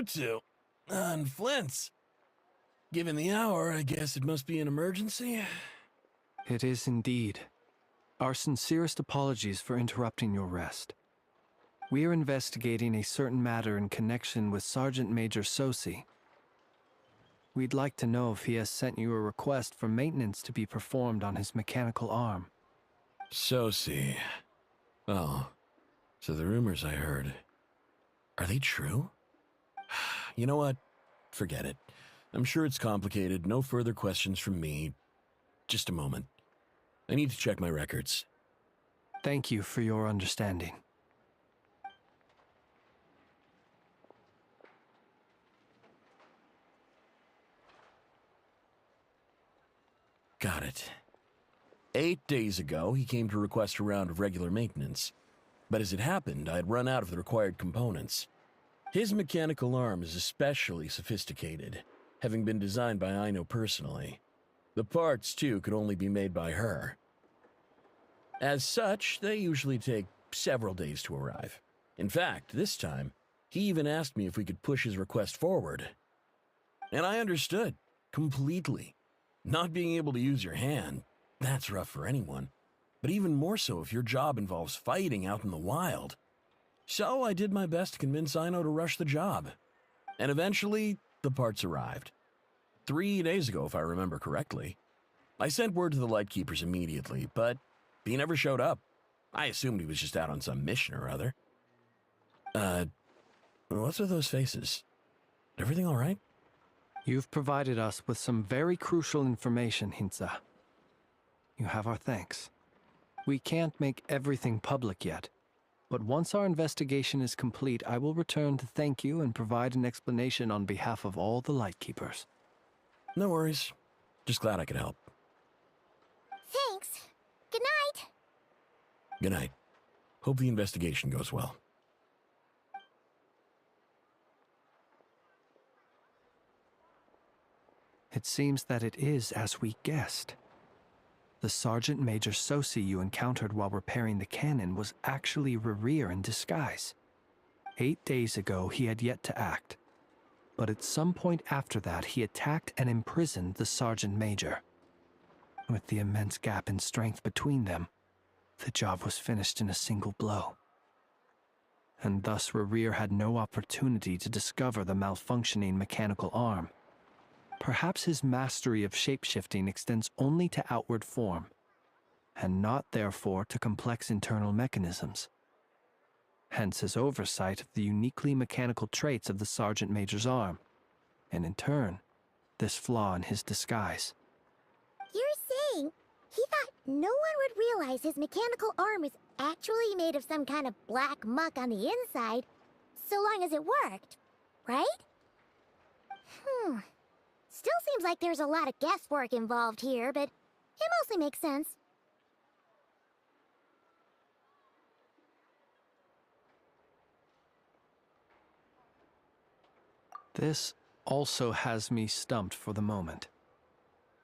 two? On Flint's. Given the hour, I guess it must be an emergency. It is indeed. Our sincerest apologies for interrupting your rest. We are investigating a certain matter in connection with Sergeant Major Sosi. We'd like to know if he has sent you a request for maintenance to be performed on his mechanical arm. Sosi. Oh, so the rumors I heard, are they true? You know what? Forget it. I'm sure it's complicated. No further questions from me. Just a moment. I need to check my records. Thank you for your understanding. Got it. 8 days ago, he came to request a round of regular maintenance. But as it happened, I had run out of the required components. His mechanical arm is especially sophisticated, having been designed by Aino personally. The parts, too, could only be made by her. As such, they usually take several days to arrive. In fact, this time, he even asked me if we could push his request forward. And I understood, completely. Not being able to use your hand, that's rough for anyone. But even more so if your job involves fighting out in the wild. So I did my best to convince Aino to rush the job. And eventually, the parts arrived. 3 days ago, if I remember correctly. I sent word to the Lightkeepers immediately, but he never showed up. I assumed he was just out on some mission or other. What's with those faces? Everything all right? You've provided us with some very crucial information, Hintsa. You have our thanks. We can't make everything public yet, but once our investigation is complete, I will return to thank you and provide an explanation on behalf of all the Lightkeepers. No worries. Just glad I could help. Thanks. Good night. Good night. Hope the investigation goes well. It seems that it is as we guessed. The Sergeant Major Sosi you encountered while repairing the cannon was actually Rerir in disguise. 8 days ago, he had yet to act. But at some point after that, he attacked and imprisoned the Sergeant Major. With the immense gap in strength between them, the job was finished in a single blow. And thus Rerir had no opportunity to discover the malfunctioning mechanical arm. Perhaps his mastery of shapeshifting extends only to outward form, and not therefore to complex internal mechanisms. Hence his oversight of the uniquely mechanical traits of the Sergeant Major's arm, and in turn, this flaw in his disguise. You're saying he thought no one would realize his mechanical arm was actually made of some kind of black muck on the inside, so long as it worked, right? Still seems like there's a lot of guesswork involved here, but it mostly makes sense. This also has me stumped for the moment.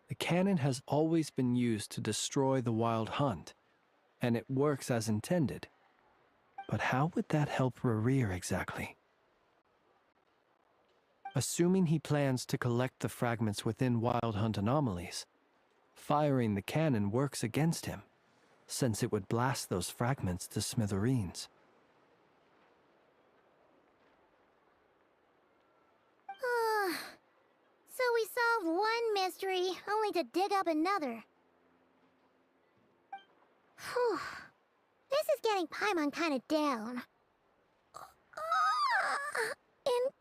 The cannon has always been used to destroy the Wild Hunt, and it works as intended. But how would that help Rerir exactly? Assuming he plans to collect the fragments within Wild Hunt anomalies, firing the cannon works against him, since it would blast those fragments to smithereens. So we solved one mystery, only to dig up another. Whew. This is getting Paimon kind of down. And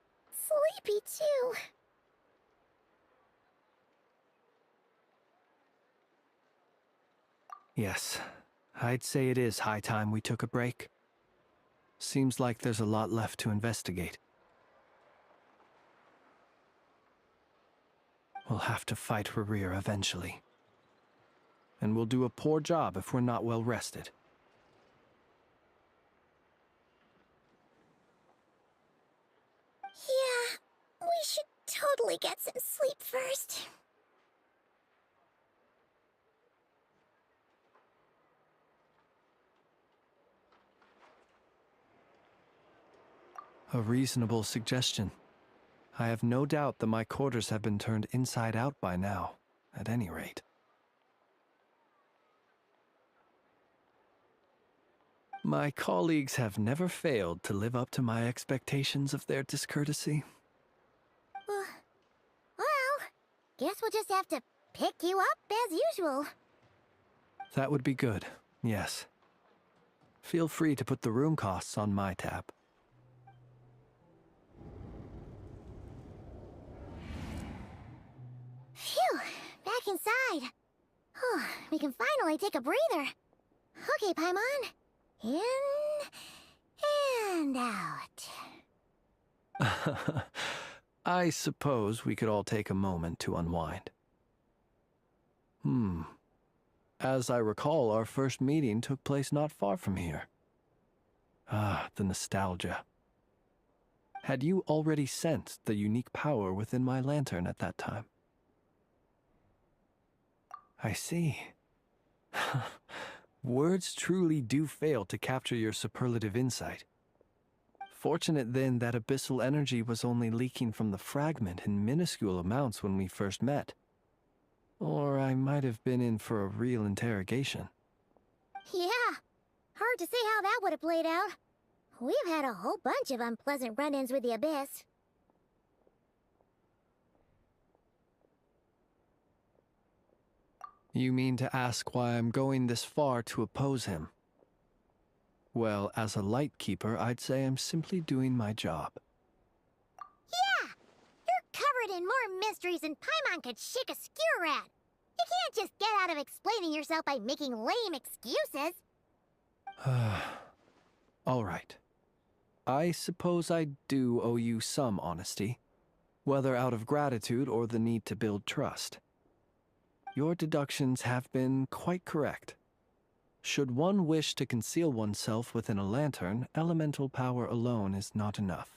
sleepy, too. Yes, I'd say it is high time we took a break. Seems like there's a lot left to investigate. We'll have to fight Rerir eventually. And we'll do a poor job if we're not well rested. Yeah, we should totally get some sleep first. A reasonable suggestion. I have no doubt that my quarters have been turned inside out by now, at any rate. My colleagues have never failed to live up to my expectations of their discourtesy. Well, guess we'll just have to pick you up as usual. That would be good, yes. Feel free to put the room costs on my tab. Phew, back inside. We can finally take a breather. Okay, Paimon. In and out. I suppose we could all take a moment to unwind. As I recall, our first meeting took place not far from here. Ah, the nostalgia. Had you already sensed the unique power within my lantern at that time? I see. Words truly do fail to capture your superlative insight. Fortunate then that abyssal energy was only leaking from the fragment in minuscule amounts when we first met. Or I might have been in for a real interrogation. Yeah, hard to say how that would have played out. We've had a whole bunch of unpleasant run-ins with the Abyss. You mean to ask why I'm going this far to oppose him? Well, as a light keeper, I'd say I'm simply doing my job. Yeah! You're covered in more mysteries than Paimon could shake a skewer at. You can't just get out of explaining yourself by making lame excuses. All right. I suppose I do owe you some honesty, whether out of gratitude or the need to build trust. Your deductions have been quite correct. Should one wish to conceal oneself within a lantern, elemental power alone is not enough.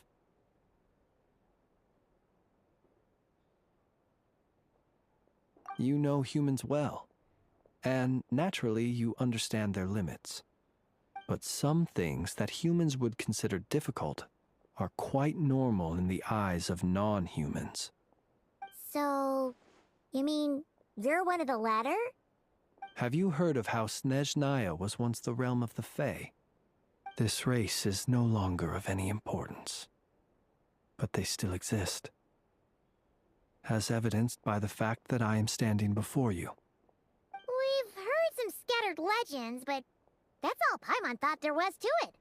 You know humans well, and naturally you understand their limits. But some things that humans would consider difficult are quite normal in the eyes of non-humans. So, you mean you're one of the latter? Have you heard of how Snezhnaya was once the realm of the Fae? This race is no longer of any importance, but they still exist, as evidenced by the fact that I am standing before you. We've heard some scattered legends, but that's all Paimon thought there was to it.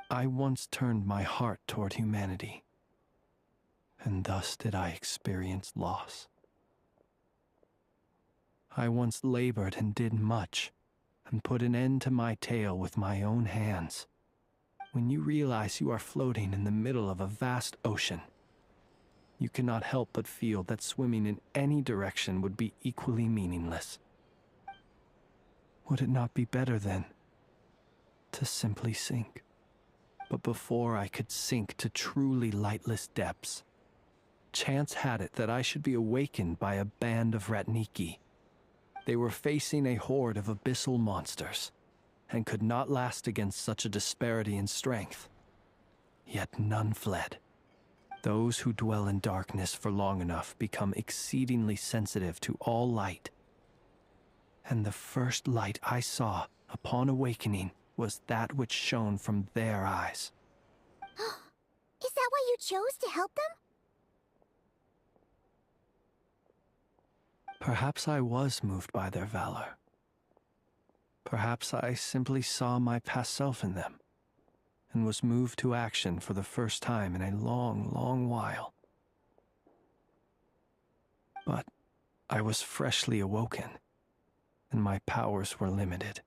I once turned my heart toward humanity, and thus did I experience loss. I once labored and did much, and put an end to my tale with my own hands. When you realize you are floating in the middle of a vast ocean, you cannot help but feel that swimming in any direction would be equally meaningless. Would it not be better, then, to simply sink? But before I could sink to truly lightless depths, chance had it that I should be awakened by a band of Ratniki. They were facing a horde of abyssal monsters, and could not last against such a disparity in strength. Yet none fled. Those who dwell in darkness for long enough become exceedingly sensitive to all light. And the first light I saw upon awakening was that which shone from their eyes. Is that why you chose to help them? Perhaps I was moved by their valor. Perhaps I simply saw my past self in them, and was moved to action for the first time in a long, long while. But I was freshly awoken, and my powers were limited.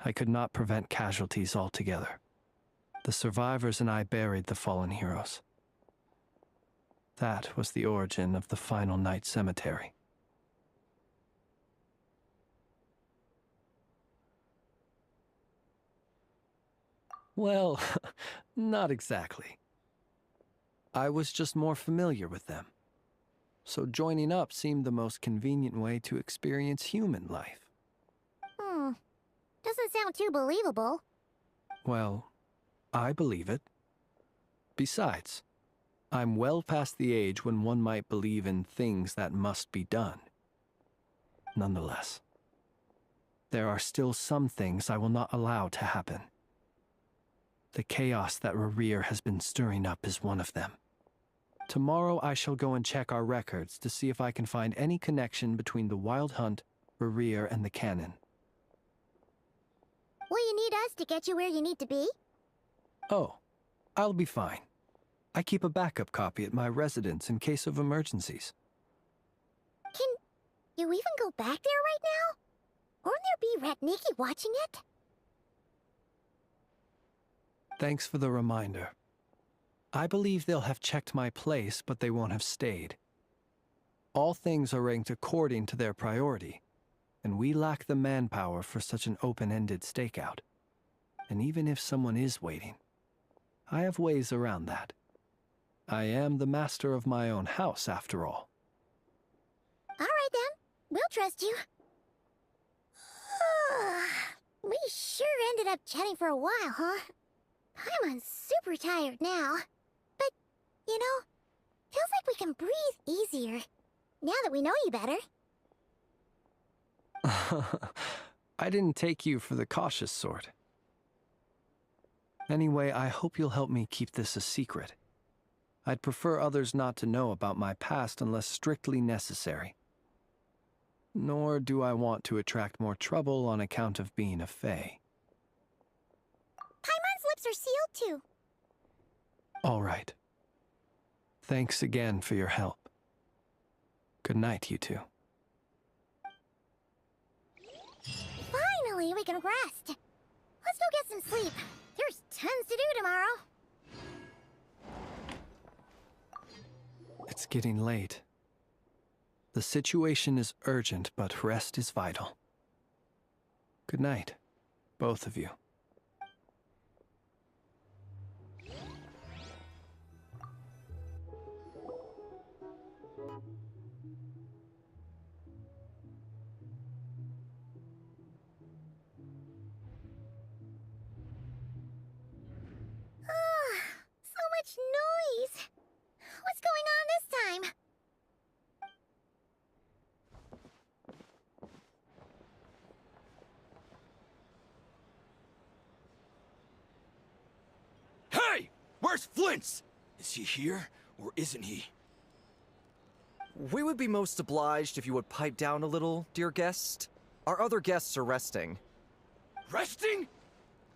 I could not prevent casualties altogether. The survivors and I buried the fallen heroes. That was the origin of the Final Night Cemetery. Well, not exactly. I was just more familiar with them. So joining up seemed the most convenient way to experience human life. Doesn't sound too believable. Well, I believe it, Besides, I'm well past the age when one might believe in things that must be done. Nonetheless, there are still some things I will not allow to happen. The chaos that Rerir has been stirring up is one of them. Tomorrow I shall go and check our records to see if I can find any connection between the Wild Hunt, Rerir, and the Cannon. Will you need us to get you where you need to be? Oh, I'll be fine. I keep a backup copy at my residence in case of emergencies. Can you even go back there right now? Won't there be Ratniki watching it? Thanks for the reminder. I believe they'll have checked my place, but they won't have stayed. All things are ranked according to their priority, and we lack the manpower for such an open-ended stakeout. And even if someone is waiting, I have ways around that. I am the master of my own house, after all. All right, then. We'll trust you. We sure ended up chatting for a while, huh? I'm super tired now. But, you know, feels like we can breathe easier, now that we know you better. I didn't take you for the cautious sort. Anyway, I hope you'll help me keep this a secret. I'd prefer others not to know about my past unless strictly necessary. Nor do I want to attract more trouble on account of being a fae. Paimon's lips are sealed too. All right. Thanks again for your help. Good night, you two. Finally, we can rest. Let's go get some sleep. There's tons to do tomorrow. It's getting late. The situation is urgent, but rest is vital. Good night, both of you. So much noise. What's going on this time? Hey! Where's Flint's? Is he here, or isn't he? We would be most obliged if you would pipe down a little, dear guest. Our other guests are resting. Resting?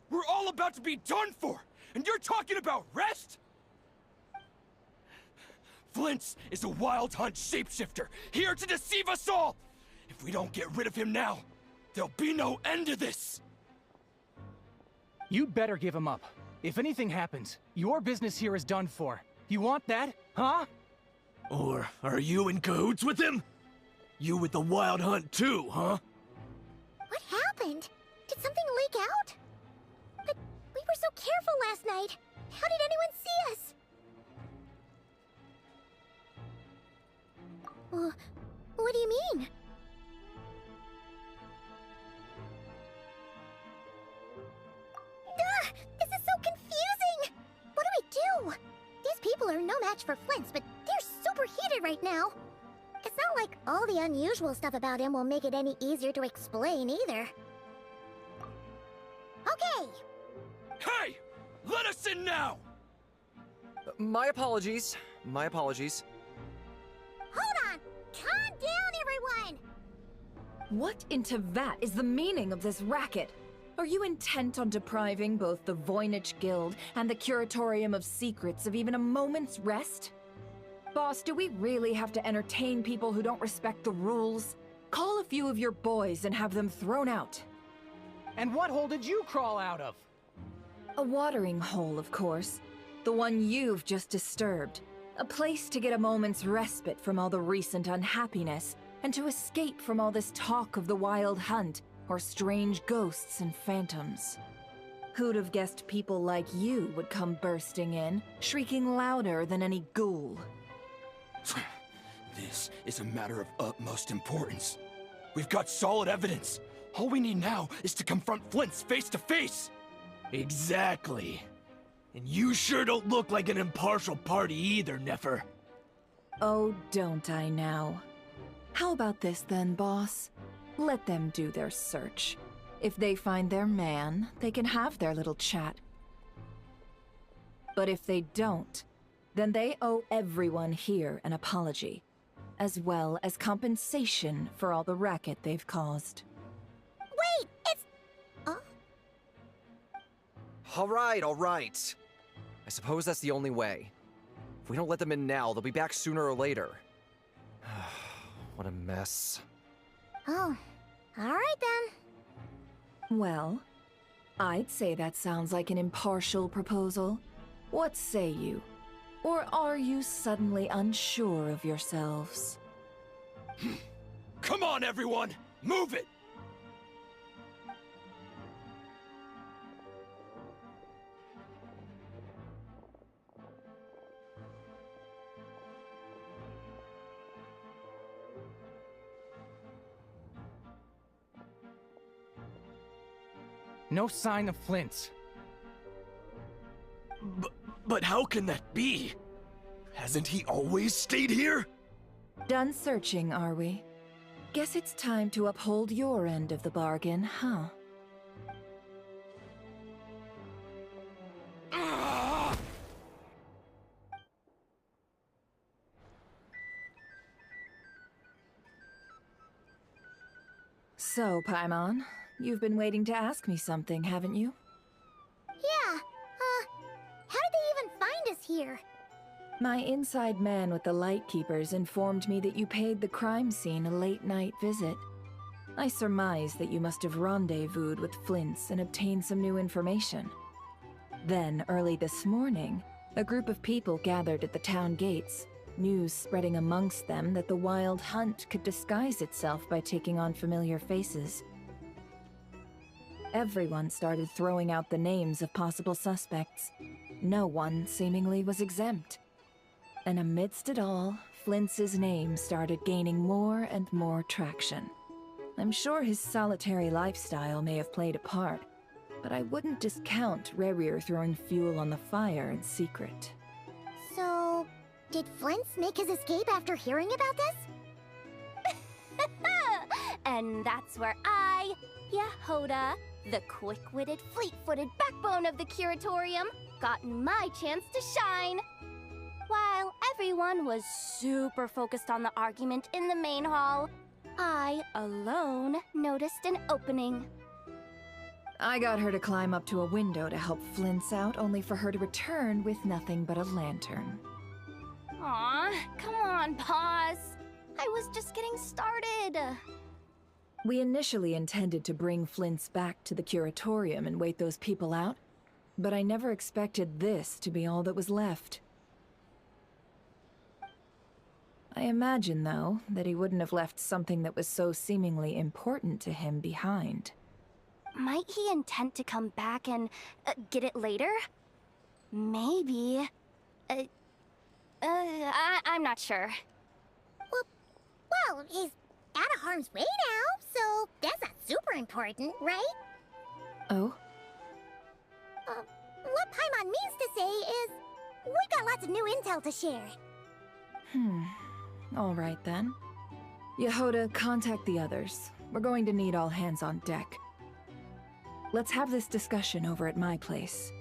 We're all about to be done for, and you're talking about rest? Flint's is a wild hunt shapeshifter, here to deceive us all! If we don't get rid of him now, there'll be no end to this! You'd better give him up. If anything happens, your business here is done for. You want that, huh? Or are you in cahoots with him? You with the wild hunt too, huh? What happened? Did something leak out? But we were so careful last night. How did anyone see us? What do you mean? This is so confusing! What do? These people are no match for Flint's, but they're super heated right now. It's not like all the unusual stuff about him will make it any easier to explain either. Okay! Hey! Let us in now! My apologies. My apologies. Hold on! Calm down, everyone! What in Tevat is the meaning of this racket? Are you intent on depriving both the Voynich Guild and the Curatorium of Secrets of even a moment's rest? Boss, do we really have to entertain people who don't respect the rules? Call a few of your boys and have them thrown out. And what hole did you crawl out of? A watering hole, of course. The one you've just disturbed. A place to get a moment's respite from all the recent unhappiness, and to escape from all this talk of the wild hunt, or strange ghosts and phantoms. Who'd have guessed people like you would come bursting in, shrieking louder than any ghoul? This is a matter of utmost importance. We've got solid evidence. All we need now is to confront Flint's face to face. Exactly. And you sure don't look like an impartial party either, Nefer. Oh, don't I now? How about this then, boss? Let them do their search. If they find their man, they can have their little chat. But if they don't, then they owe everyone here an apology, as well as compensation for all the racket they've caused. Wait, it's... All right. I suppose that's the only way. If we don't let them in now, they'll be back sooner or later. What a mess. Oh, alright then. Well, I'd say that sounds like an impartial proposal. What say you? Or are you suddenly unsure of yourselves? Come on, everyone! Move it! No sign of Flint's. But how can that be? Hasn't he always stayed here? Done searching, are we? Guess it's time to uphold your end of the bargain, huh? So, Paimon, you've been waiting to ask me something, haven't you? Yeah, how did they even find us here? My inside man with the Lightkeepers informed me that you paid the crime scene a late-night visit. I surmise that you must have rendezvoused with Flint's and obtained some new information. Then, early this morning, a group of people gathered at the town gates, news spreading amongst them that the Wild Hunt could disguise itself by taking on familiar faces. Everyone started throwing out the names of possible suspects. No one, seemingly, was exempt. And amidst it all, Flint's name started gaining more and more traction. I'm sure his solitary lifestyle may have played a part, but I wouldn't discount Rerir throwing fuel on the fire in secret. So, did Flint's make his escape after hearing about this? And that's where I, Yehoda, the quick-witted, fleet-footed backbone of the Curatorium, got my chance to shine. While everyone was super focused on the argument in the main hall, I alone noticed an opening. I got her to climb up to a window to help Flint's out, only for her to return with nothing but a lantern. Aw, come on, Paz. I was just getting started. We initially intended to bring Flint's back to the Curatorium and wait those people out, but I never expected this to be all that was left. I imagine, though, that he wouldn't have left something that was so seemingly important to him behind. Might he intend to come back and get it later? Maybe. I'm not sure. Well, he's out of harm's way now, so that's not super important, right? Oh? What Paimon means to say is, we got lots of new intel to share. All right then. Yehoda, contact the others. We're going to need all hands on deck. Let's have this discussion over at my place.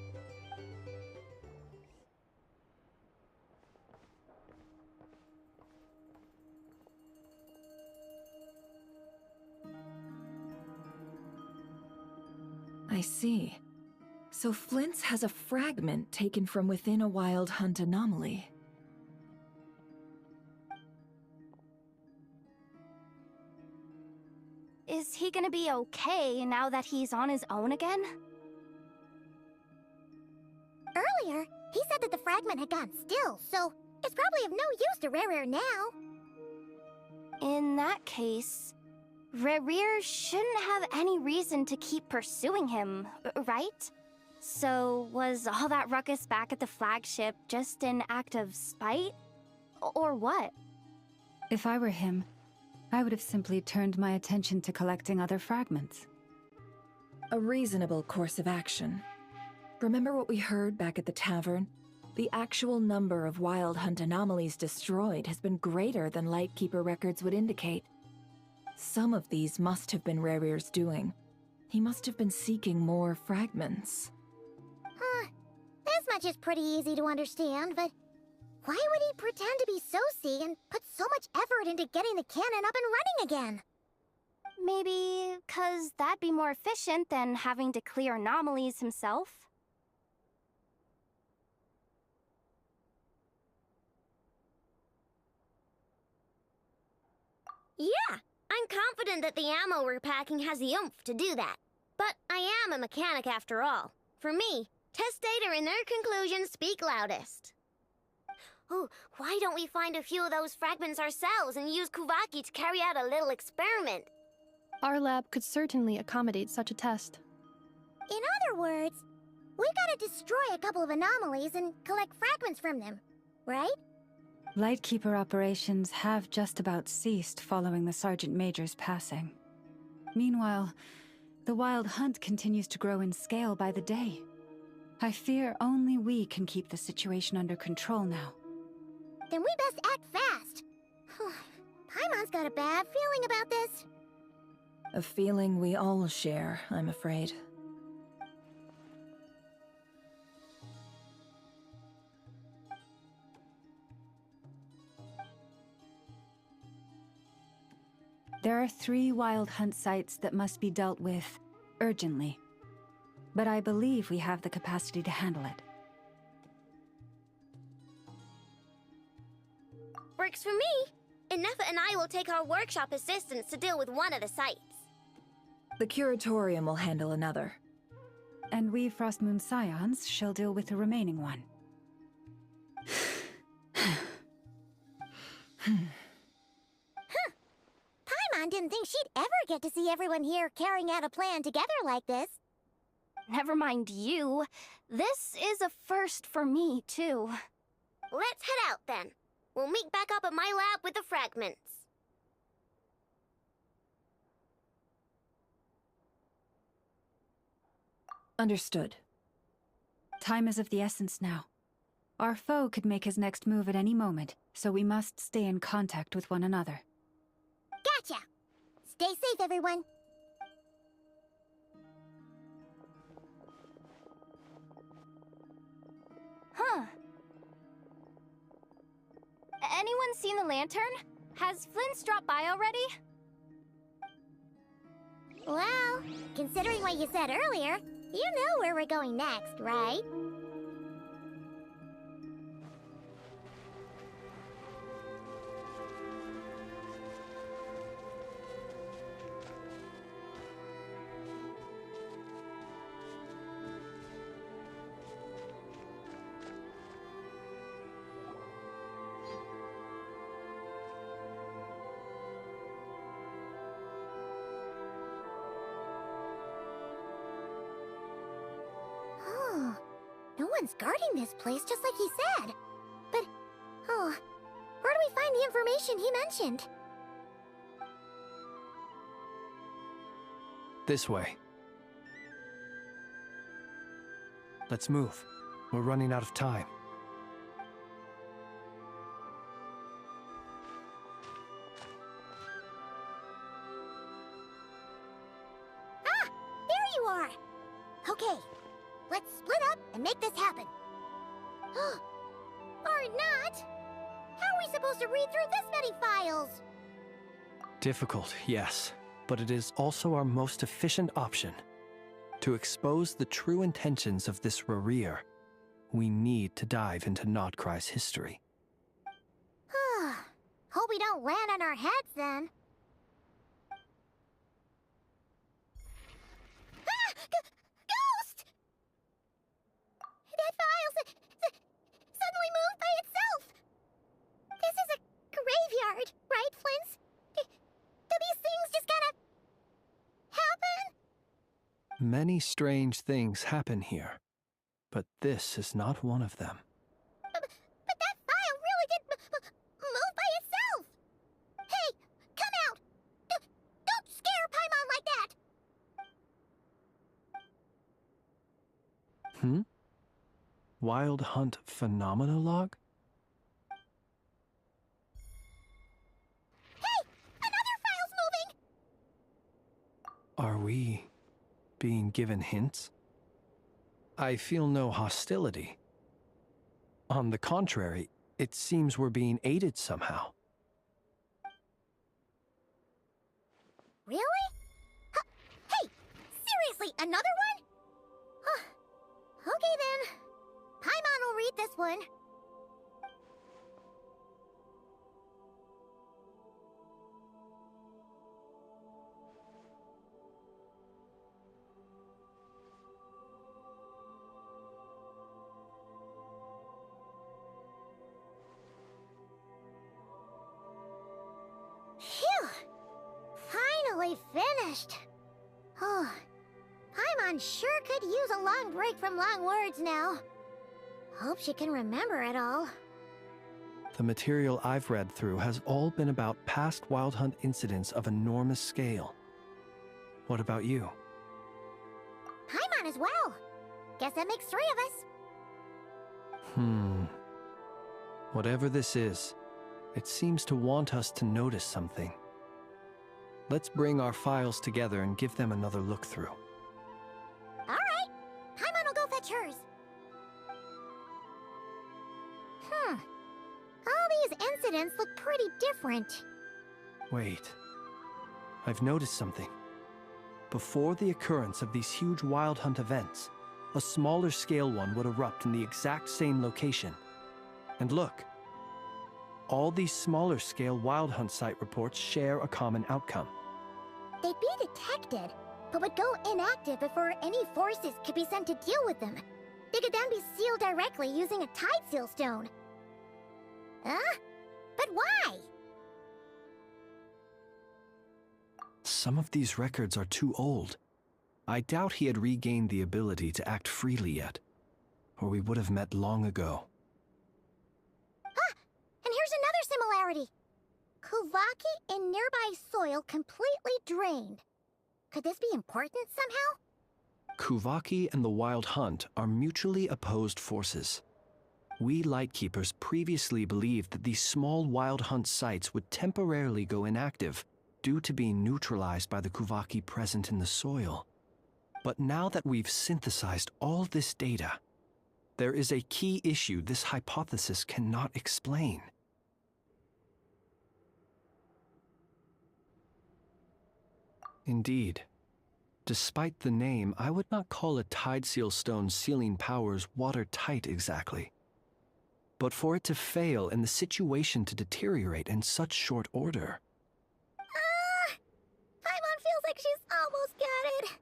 I see. So Flint's has a fragment taken from within a Wild Hunt anomaly. Is he gonna be okay now that he's on his own again? Earlier, he said that the fragment had gone still, so it's probably of no use to Rerir now. In that case, Rerir shouldn't have any reason to keep pursuing him, right? So was all that ruckus back at the flagship just an act of spite? Or what? If I were him, I would have simply turned my attention to collecting other fragments. A reasonable course of action. Remember what we heard back at the tavern? The actual number of Wild Hunt anomalies destroyed has been greater than Lightkeeper records would indicate. Some of these must have been Rarir's doing. He must have been seeking more fragments. This much is pretty easy to understand, but why would he pretend to be Sosi and put so much effort into getting the cannon up and running again? Maybe 'cause that'd be more efficient than having to clear anomalies himself? Yeah, I'm confident that the ammo we're packing has the oomph to do that. But I am a mechanic after all. For me, test data and their conclusions speak loudest. Oh, why don't we find a few of those fragments ourselves and use Kuvaki to carry out a little experiment? Our lab could certainly accommodate such a test. In other words, we gotta destroy a couple of anomalies and collect fragments from them, right? Lightkeeper operations have just about ceased following the Sergeant Major's passing. Meanwhile, the Wild Hunt continues to grow in scale by the day. I fear only we can keep the situation under control now. Then we best act fast. Paimon's got a bad feeling about this. A feeling we all share, I'm afraid. There are 3 Wild Hunt sites that must be dealt with urgently. But I believe we have the capacity to handle it. Works for me. Nefa and I will take our workshop assistants to deal with one of the sites. The Curatorium will handle another. And we Frostmoon Scions shall deal with the remaining one. Paimon didn't think she'd ever get to see everyone here carrying out a plan together like this. Never mind you. This is a first for me, too. Let's head out then. We'll meet back up at my lab with the fragments. Understood. Time is of the essence now. Our foe could make his next move at any moment, so we must stay in contact with one another. Gotcha! Stay safe, everyone. Huh. Anyone seen the lantern? Has Flint's dropped by already? Well, considering what you said earlier, you know where we're going next, right? No one's guarding this place, just like he said. But, where do we find the information he mentioned? This way. Let's move. We're running out of time. Ah! There you are! Okay, let's split up and make this happen. Or not! How are we supposed to read through this many files? Difficult, yes, but it is also our most efficient option. To expose the true intentions of this Rarir, we need to dive into Nod-Krai's history. Hope we don't land on our heads then. Ghost! That file suddenly moved by itself! This is a graveyard, right, Flint? Do these things just kinda happen? Many strange things happen here, but this is not one of them. But that file really did move by itself! Hey, come out! Don't scare Paimon like that! Wild Hunt Phenomenologue? Hey! Another file's moving! Are we being given hints? I feel no hostility. On the contrary, it seems we're being aided somehow. Really? Hey! Seriously, another one? Okay then. Paimon will read this one. Phew! Finally finished. Oh, Paimon sure could use a long break from long words now. Hope she can remember it all. The material I've read through has all been about past Wild Hunt incidents of enormous scale. What about you? Paimon as well. Guess that makes 3 of us. Whatever this is, it seems to want us to notice something. Let's bring our files together and give them another look through. Alright. Paimon will go fetch hers. All these incidents look pretty different. Wait. I've noticed something. Before the occurrence of these huge Wild Hunt events, a smaller scale one would erupt in the exact same location. And look. All these smaller scale Wild Hunt site reports share a common outcome. They'd be detected, but would go inactive before any forces could be sent to deal with them. They could then be sealed directly using a tide seal stone. Huh? But why? Some of these records are too old. I doubt he had regained the ability to act freely yet, or we would have met long ago. Ah! And here's another similarity. Kuvaki in nearby soil completely drained. Could this be important somehow? Kuvaki and the Wild Hunt are mutually opposed forces. We Lightkeepers previously believed that these small Wild Hunt sites would temporarily go inactive due to being neutralized by the Kuvaki present in the soil. But now that we've synthesized all this data, there is a key issue this hypothesis cannot explain. Indeed. Despite the name, I would not call a Tide Seal Stone's sealing powers watertight exactly. But for it to fail and the situation to deteriorate in such short order... Paimon feels like she's almost got it.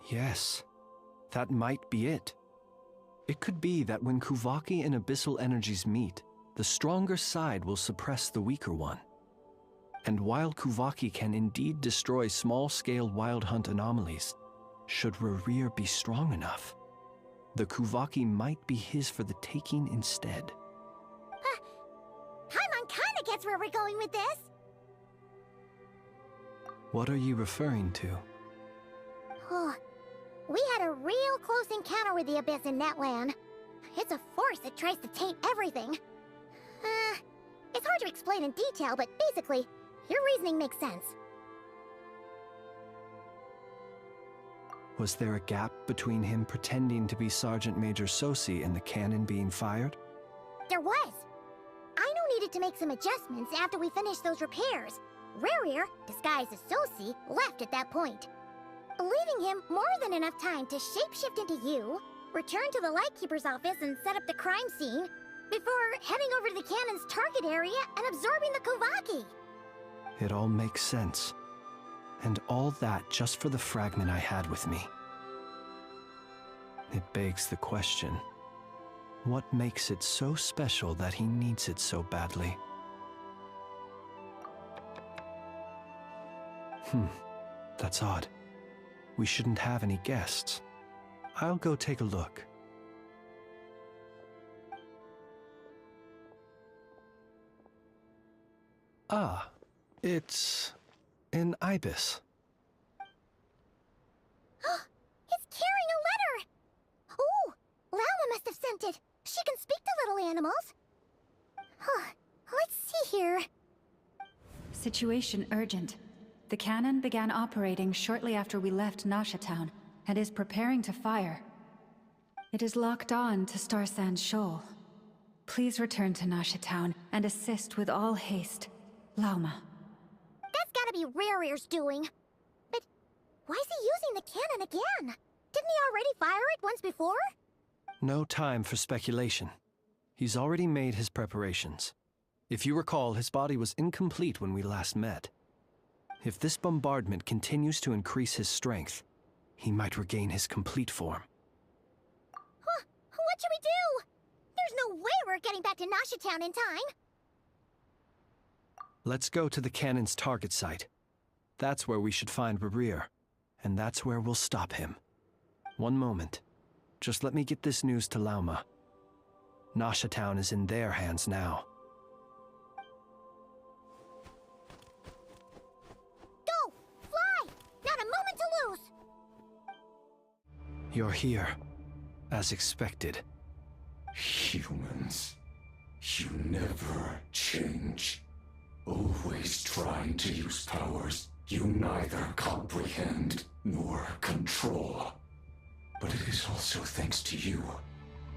Yes, that might be it. It could be that when Kuvaki and Abyssal energies meet, the stronger side will suppress the weaker one. And while Kuvaki can indeed destroy small-scale Wild Hunt anomalies, should Rerir be strong enough, the Kuvaki might be his for the taking instead. Paimon kinda gets where we're going with this. What are you referring to? We had a real close encounter with the Abyss in Netland. It's a force that tries to taint everything. It's hard to explain in detail, but basically, your reasoning makes sense. Was there a gap between him pretending to be Sergeant Major Sosi and the cannon being fired? There was. Aino needed to make some adjustments after we finished those repairs. Rerir, disguised as Sosi, left at that point, leaving him more than enough time to shapeshift into you, return to the Lightkeeper's office and set up the crime scene, before heading over to the cannon's target area and absorbing the Kuvaki. It all makes sense. And all that just for the fragment I had with me. It begs the question, what makes it so special that he needs it so badly? That's odd. We shouldn't have any guests. I'll go take a look. Ah, it's an ibis. It's carrying a letter! Ooh, Lala must have sent it. She can speak to little animals. Huh, let's see here. Situation urgent. The cannon began operating shortly after we left Nasha Town and is preparing to fire. It is locked on to Star Sand Shoal. Please return to Nasha Town and assist with all haste. Lauma. That's gotta be Rare Ear's doing. But why is he using the cannon again? Didn't he already fire it once before? No time for speculation. He's already made his preparations. If you recall, his body was incomplete when we last met. If this bombardment continues to increase his strength, he might regain his complete form. Huh, what should we do? There's no way we're getting back to Nasha Town in time. Let's go to the cannon's target site. That's where we should find Rerir, and that's where we'll stop him. One moment. Just let me get this news to Lauma. Nasha Town is in their hands now. Go! Fly! Not a moment to lose! You're here, as expected. Humans, you never change. Always trying to use powers you neither comprehend nor control. But it is also thanks to you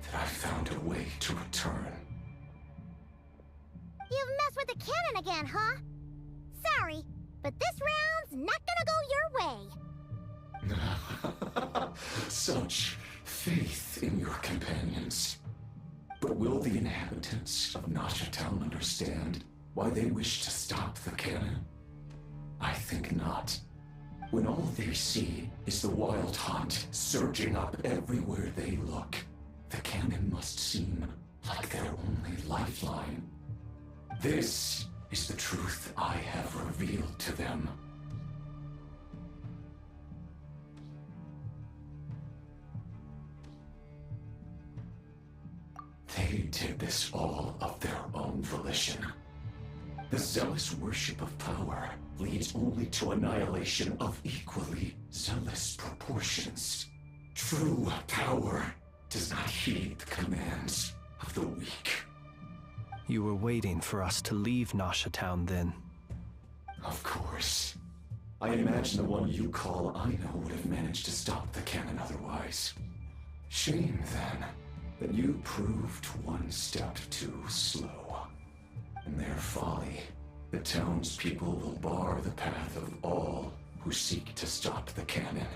that I found a way to return. You've messed with the cannon again, huh? Sorry, but this round's not gonna go your way. Such faith in your companions. But will the inhabitants of Nasha Town understand why they wish to stop the cannon? I think not. When all they see is the wild hunt surging up everywhere they look, the cannon must seem like their only lifeline. This is the truth I have revealed to them. They did this all of their own volition. The zealous worship of power leads only to annihilation of equally zealous proportions. True power does not heed the commands of the weak. You were waiting for us to leave Nasha Town then. Of course. I imagine the one you call Aina would have managed to stop the cannon otherwise. Shame, then, that you proved one step too slow. In their folly, the townspeople will bar the path of all who seek to stop the cannon.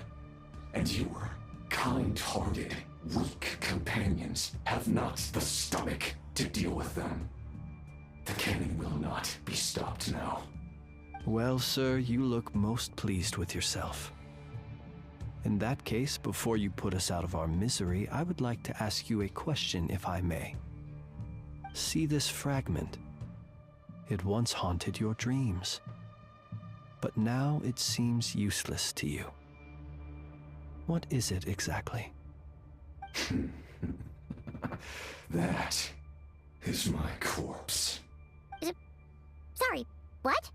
And your kind-hearted, weak companions have not the stomach to deal with them. The cannon will not be stopped now. Well, sir, you look most pleased with yourself. In that case, before you put us out of our misery, I would like to ask you a question, if I may. See this fragment? It once haunted your dreams, but now it seems useless to you. What is it exactly? That is my corpse. Sorry, what?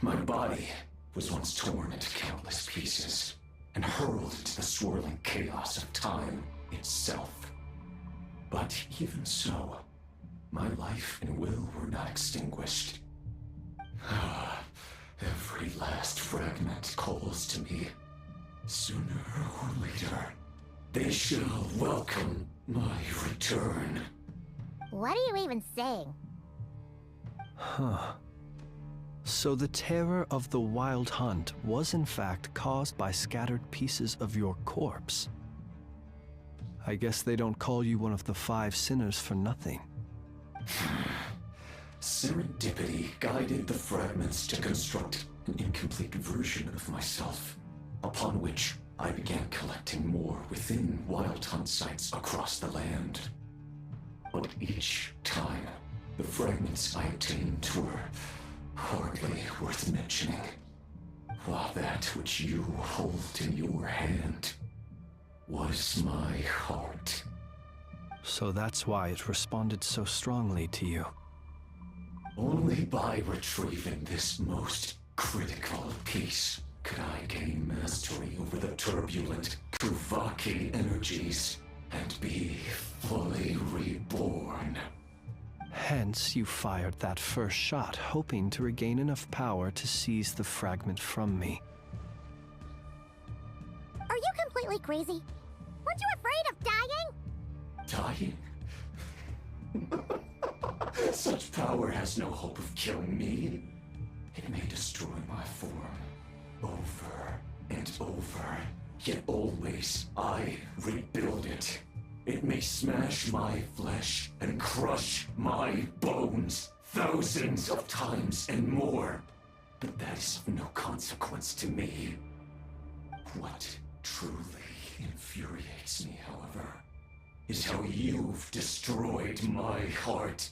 My body was once torn into countless pieces and hurled into the swirling chaos of time itself. But even so, my life and will were not extinguished. Every last fragment calls to me. Sooner or later, they shall welcome my return. What are you even saying? Huh. So the terror of the wild hunt was in fact caused by scattered pieces of your corpse. I guess they don't call you one of the 5 sinners for nothing. Serendipity guided the fragments to construct an incomplete version of myself, upon which I began collecting more within wild hunt sites across the land. But each time, the fragments I obtained were hardly worth mentioning, while that which you hold in your hand was my heart. So that's why it responded so strongly to you. Only by retrieving this most critical piece could I gain mastery over the turbulent Kuvaki energies and be fully reborn. Hence, you fired that first shot, hoping to regain enough power to seize the fragment from me. Are you completely crazy? Weren't you afraid of dying? Dying? Such power has no hope of killing me. It may destroy my form over and over, yet always I rebuild it. It may smash my flesh and crush my bones thousands of times and more, but that is of no consequence to me. What truly infuriates me, however, is how you've destroyed my heart.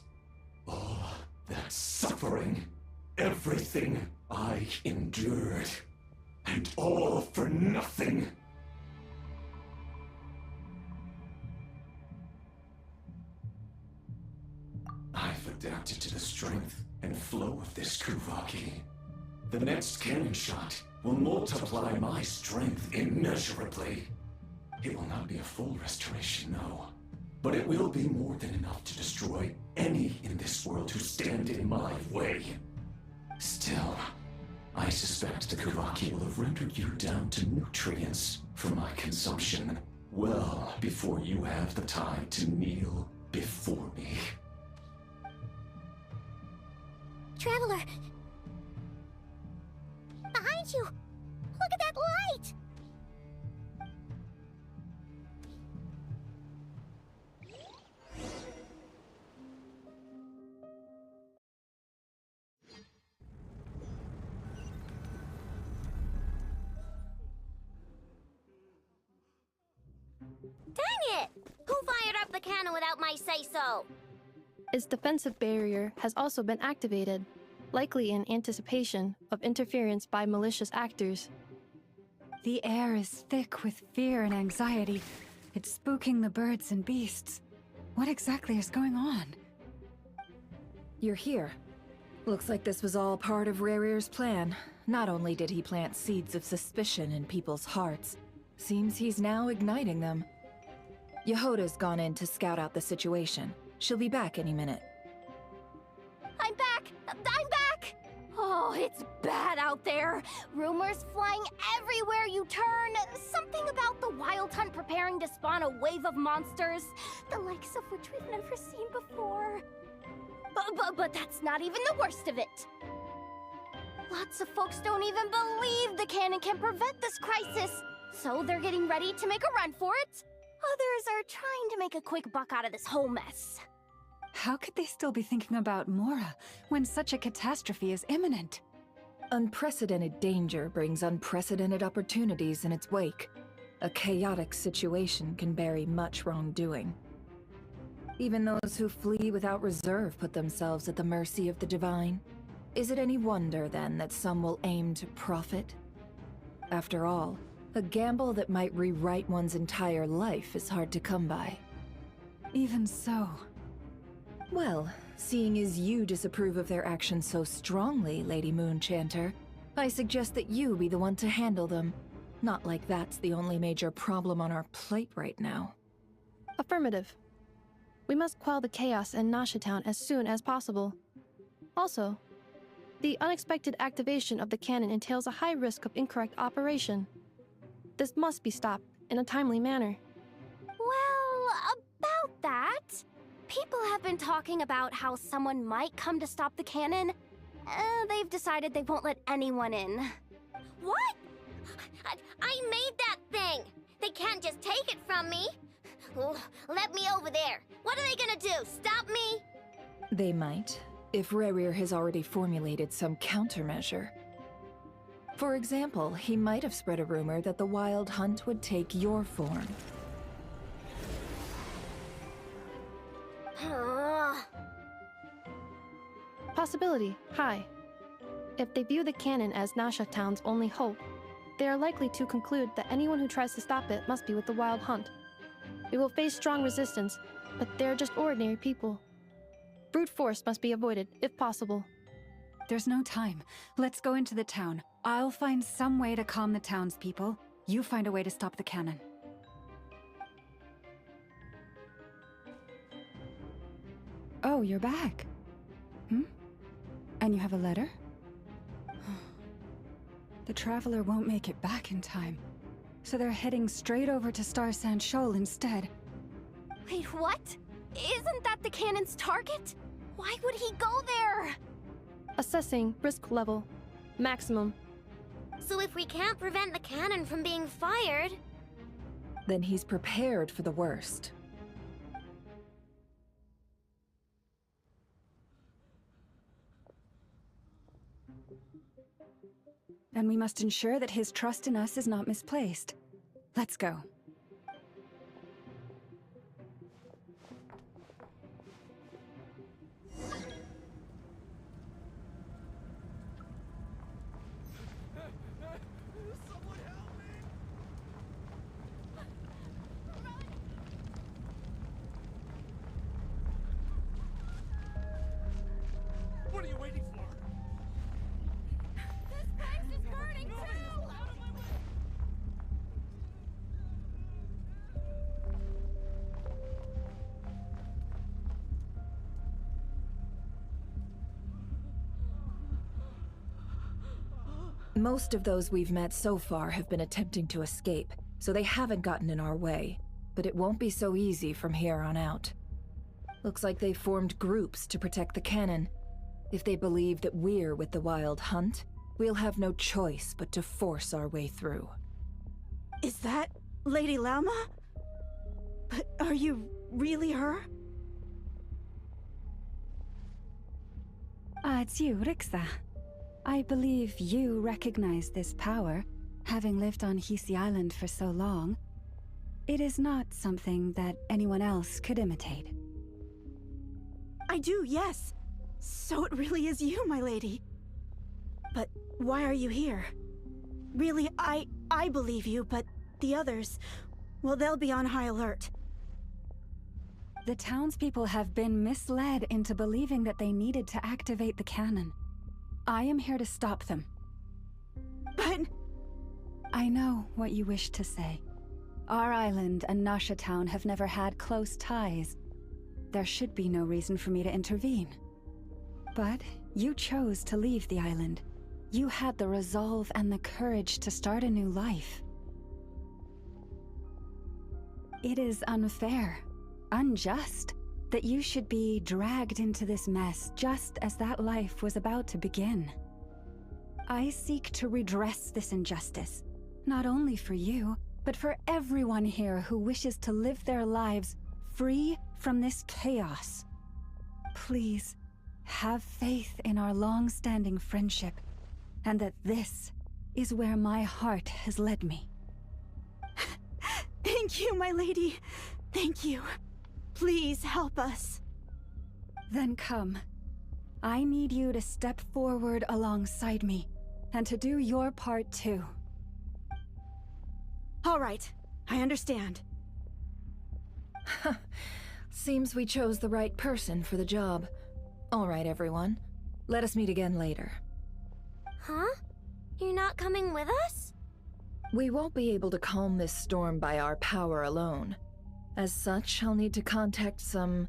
All that suffering, everything I endured, and all for nothing. I've adapted to the strength and flow of this Kuvaki. The next cannon shot will multiply my strength immeasurably. It will not be a full restoration, no. But it will be more than enough to destroy any in this world who stand in my way. Still, I suspect the Kuvaki will have rendered you down to nutrients for my consumption well before you have the time to kneel before me. Traveler! Behind you! Look at that light! Dang it! Who fired up the cannon without my say-so? Its defensive barrier has also been activated, likely in anticipation of interference by malicious actors. The air is thick with fear and anxiety. It's spooking the birds and beasts. What exactly is going on? You're here. Looks like this was all part of Rarir's plan. Not only did he plant seeds of suspicion in people's hearts, seems he's now igniting them. Yehoda's gone in to scout out the situation. She'll be back any minute. I'm back! I'm back! Oh, it's bad out there. Rumors flying everywhere you turn. Something about the Wild Hunt preparing to spawn a wave of monsters, the likes of which we've never seen before. But that's not even the worst of it. Lots of folks don't even believe the cannon can prevent this crisis, so they're getting ready to make a run for it. Others are trying to make a quick buck out of this whole mess. How could they still be thinking about Mora when such a catastrophe is imminent? Unprecedented danger brings unprecedented opportunities in its wake. A chaotic situation can bury much wrongdoing. Even those who flee without reserve put themselves at the mercy of the divine. Is it any wonder, then, that some will aim to profit? After all, a gamble that might rewrite one's entire life is hard to come by. Even so. Well, seeing as you disapprove of their actions so strongly, Lady Moonchanter, I suggest that you be the one to handle them. Not like that's the only major problem on our plate right now. Affirmative. We must quell the chaos in Nasha Town as soon as possible. Also, the unexpected activation of the cannon entails a high risk of incorrect operation. This must be stopped in a timely manner. Well, about that, people have been talking about how someone might come to stop the cannon. They've decided they won't let anyone in. What? I made that thing! They can't just take it from me! Let me over there! What are they gonna do, stop me? They might, if Rarir has already formulated some countermeasure. For example, he might have spread a rumor that the Wild Hunt would take your form. Possibility high. If they view the cannon as Nasha Town's only hope, they are likely to conclude that anyone who tries to stop it must be with the Wild Hunt. We will face strong resistance, but they're just ordinary people. Brute force must be avoided, if possible. There's no time. Let's go into the town. I'll find some way to calm the townspeople. You find a way to stop the cannon. Oh, you're back. And you have a letter? The Traveler won't make it back in time. So they're heading straight over to Star Sand Shoal instead. Wait, what? Isn't that the cannon's target? Why would he go there? Assessing risk level. Maximum. So if we can't prevent the cannon from being fired... Then he's prepared for the worst. And we must ensure that his trust in us is not misplaced. Let's go. What are you waiting for? This place is burning too! Most of those we've met so far have been attempting to escape, so they haven't gotten in our way. But it won't be so easy from here on out. Looks like they formed groups to protect the cannon. If they believe that we're with the Wild Hunt, we'll have no choice but to force our way through. Is that Lady Lauma? But are you really her? It's you, Rixa. I believe you recognize this power, having lived on Hisi Island for so long. It is not something that anyone else could imitate. I do, yes. So it really is you, my lady. But why are you here? Really, I believe you, but the others, well, they'll be on high alert. The townspeople have been misled into believing that they needed to activate the cannon. I am here to stop them. But... I know what you wish to say. Our island and Nasha Town have never had close ties. There should be no reason for me to intervene. But you chose to leave the island. You had the resolve and the courage to start a new life. It is unfair, unjust, that you should be dragged into this mess just as that life was about to begin. I seek to redress this injustice, not only for you, but for everyone here who wishes to live their lives free from this chaos. Please, have faith in our long-standing friendship, and that this is where my heart has led me. Thank you, my lady. Thank you. Please help us. Then come. I need you to step forward alongside me, and to do your part too. All right, I understand. Seems we chose the right person for the job. All right, everyone. Let us meet again later. Huh? You're not coming with us? We won't be able to calm this storm by our power alone. As such, I'll need to contact some...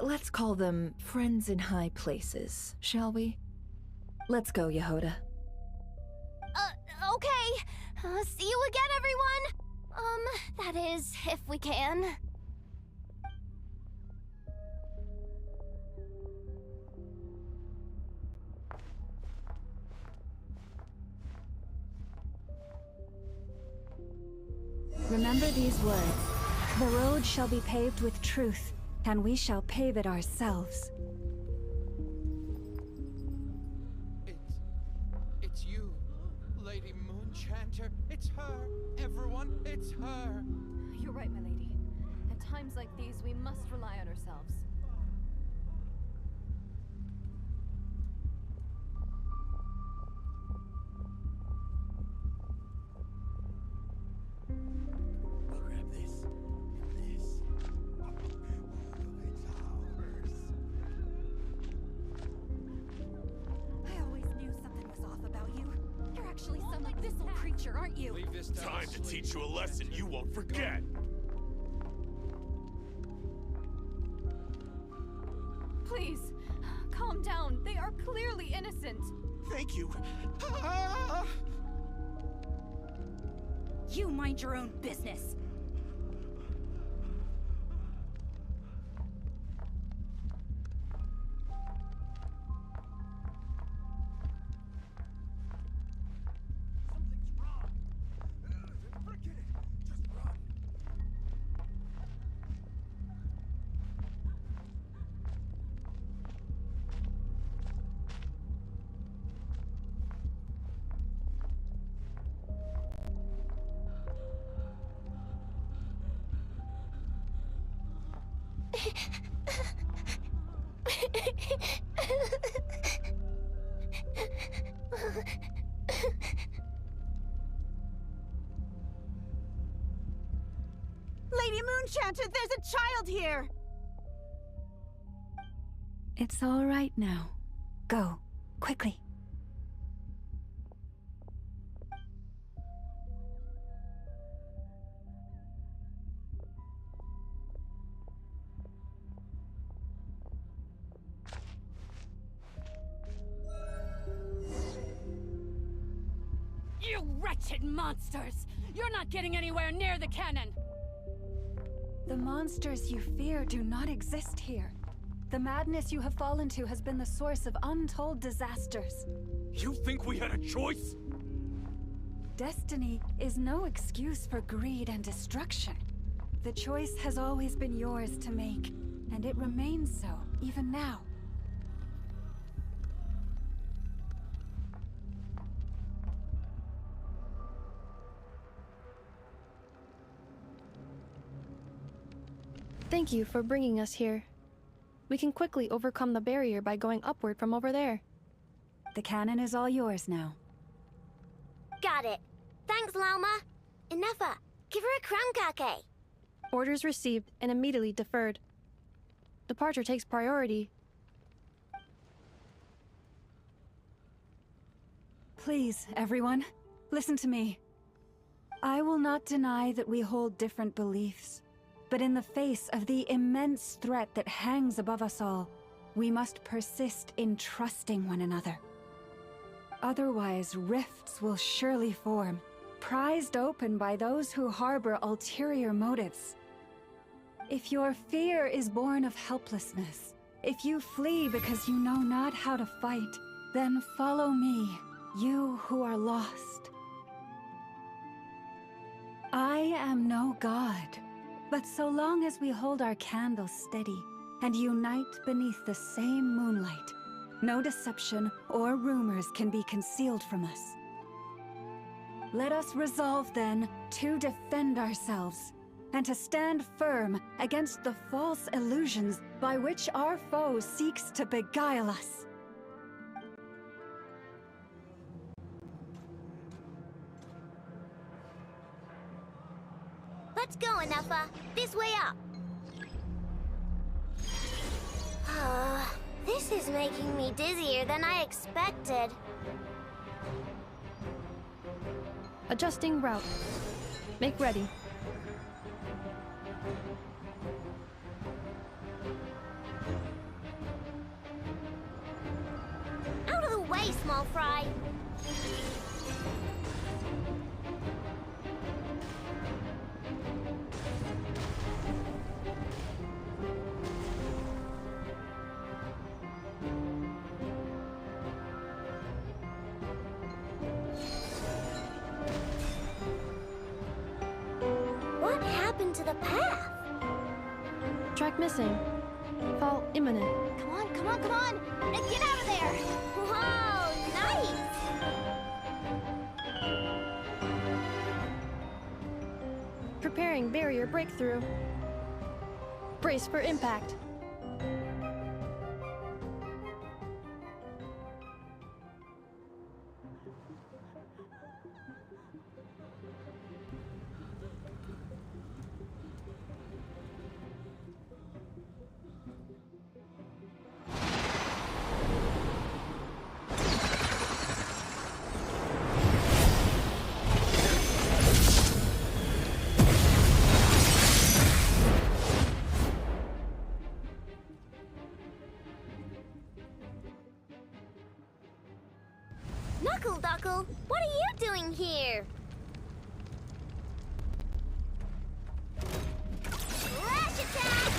let's call them friends in high places, shall we? Let's go, Yehoda. Okay. See you again, everyone! That is, if we can. Remember these words. The road shall be paved with truth, and we shall pave it ourselves. It's you, Lady Moonchanter. It's her. Everyone, it's her. You're right, my lady. At times like these, we must rely on ourselves. I'll grab this. abyssal creature, aren't you? Leave this Time to teach you a lesson you won't forget. Please, calm down. They are clearly innocent. Thank you. You mind your own business. Lady Moonchanter, there's a child here! It's all right now. Go, quickly. You wretched monsters! You're not getting anywhere near the cannon! The monsters you fear do not exist here. The madness you have fallen to has been the source of untold disasters. You think we had a choice? Destiny is no excuse for greed and destruction. The choice has always been yours to make, and it remains so, even now. Thank you for bringing us here. We can quickly overcome the barrier by going upward from over there. The cannon is all yours now. Got it. Thanks, Lauma. Inefa, give her a crown kake. Orders received and immediately deferred. Departure takes priority. Please, everyone, listen to me. I will not deny that we hold different beliefs. But in the face of the immense threat that hangs above us all, we must persist in trusting one another. Otherwise, rifts will surely form, prized open by those who harbor ulterior motives. If your fear is born of helplessness, if you flee because you know not how to fight, then follow me, you who are lost. I am no god. But so long as we hold our candles steady and unite beneath the same moonlight, no deception or rumors can be concealed from us. Let us resolve then to defend ourselves and to stand firm against the false illusions by which our foe seeks to beguile us. Let's go, Inefa. This way up. This is making me dizzier than I expected. Adjusting route. Make ready. Out of the way, small fry. What happened to the path? Track missing. Fall imminent. Come on, come on, come on! And get out of there! Whoa, nice! Preparing barrier breakthrough. Brace for impact. down here. Flash attack!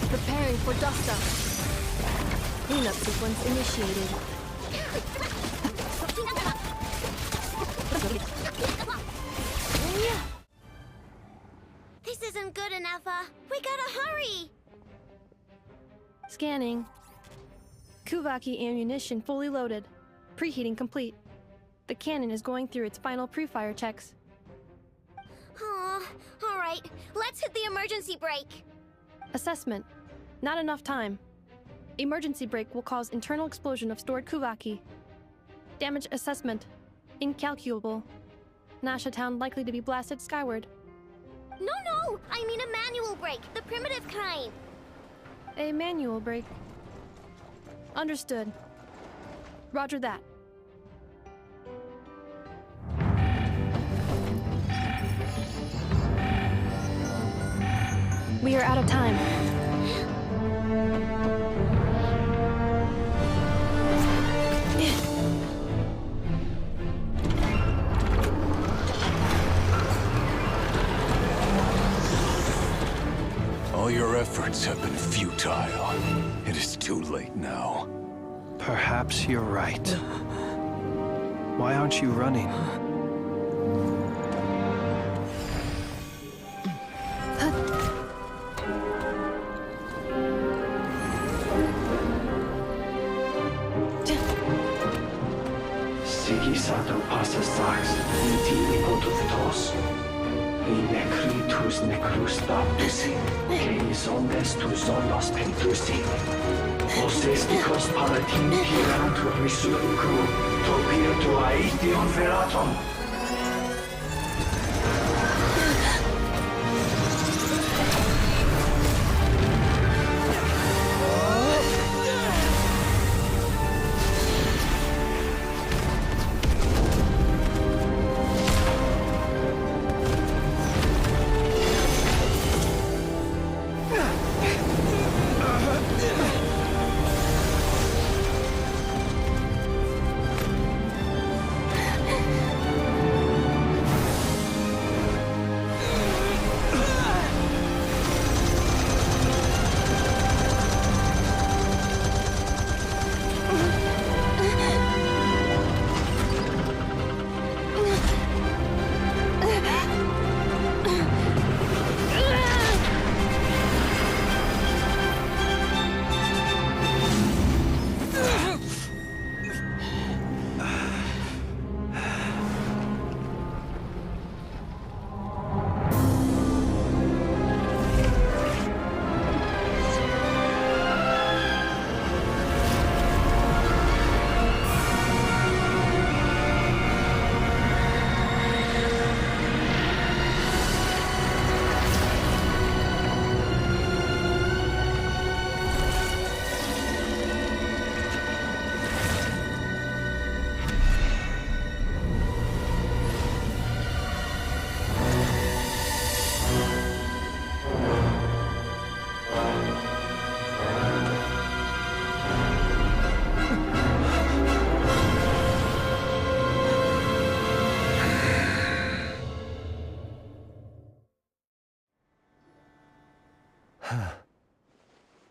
Preparing for dust up. Cleanup sequence initiated. This isn't good enough, we gotta hurry! Scanning. Kuvaki ammunition fully loaded. Preheating complete. The cannon is going through its final pre-fire checks. Aw, alright, let's hit the emergency brake. Assessment. Not enough time. Emergency brake will cause internal explosion of stored Kuvaki. Damage assessment. Incalculable. Nasha Town likely to be blasted skyward. No, I mean a manual brake, the primitive kind. A manual brake. Understood. Roger that. We are out of time. All your efforts have been futile. It is too late now. Perhaps you're right. Why aren't you running? Sigisato passa sax, intimi potutos. Necritus necrus baptisi, que ondes tu solos pentusi. Osesticos palatin pirantur resurcu, topir tua ition veratum.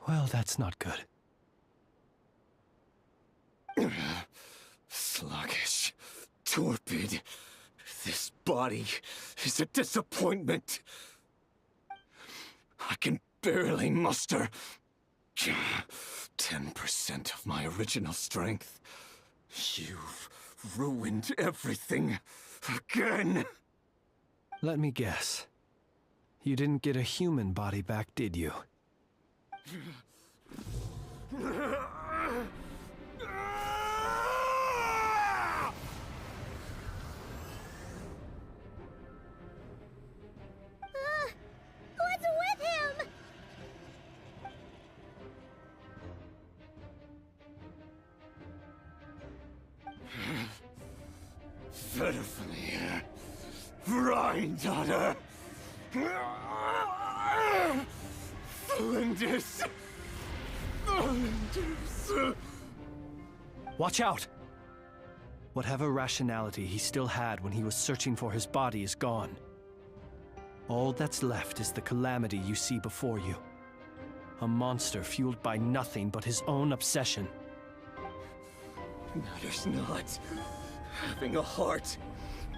Well, that's not good. Sluggish. Torpid. This body is a disappointment. I can barely muster 10% of my original strength. You've ruined everything again. Let me guess. You didn't get a human body back, did you? What's with him? Verfnir. Rheindatter. Flinders. Watch out! Whatever rationality he still had when he was searching for his body is gone. All that's left is the calamity you see before you. A monster fueled by nothing but his own obsession. Matters not. Having a heart,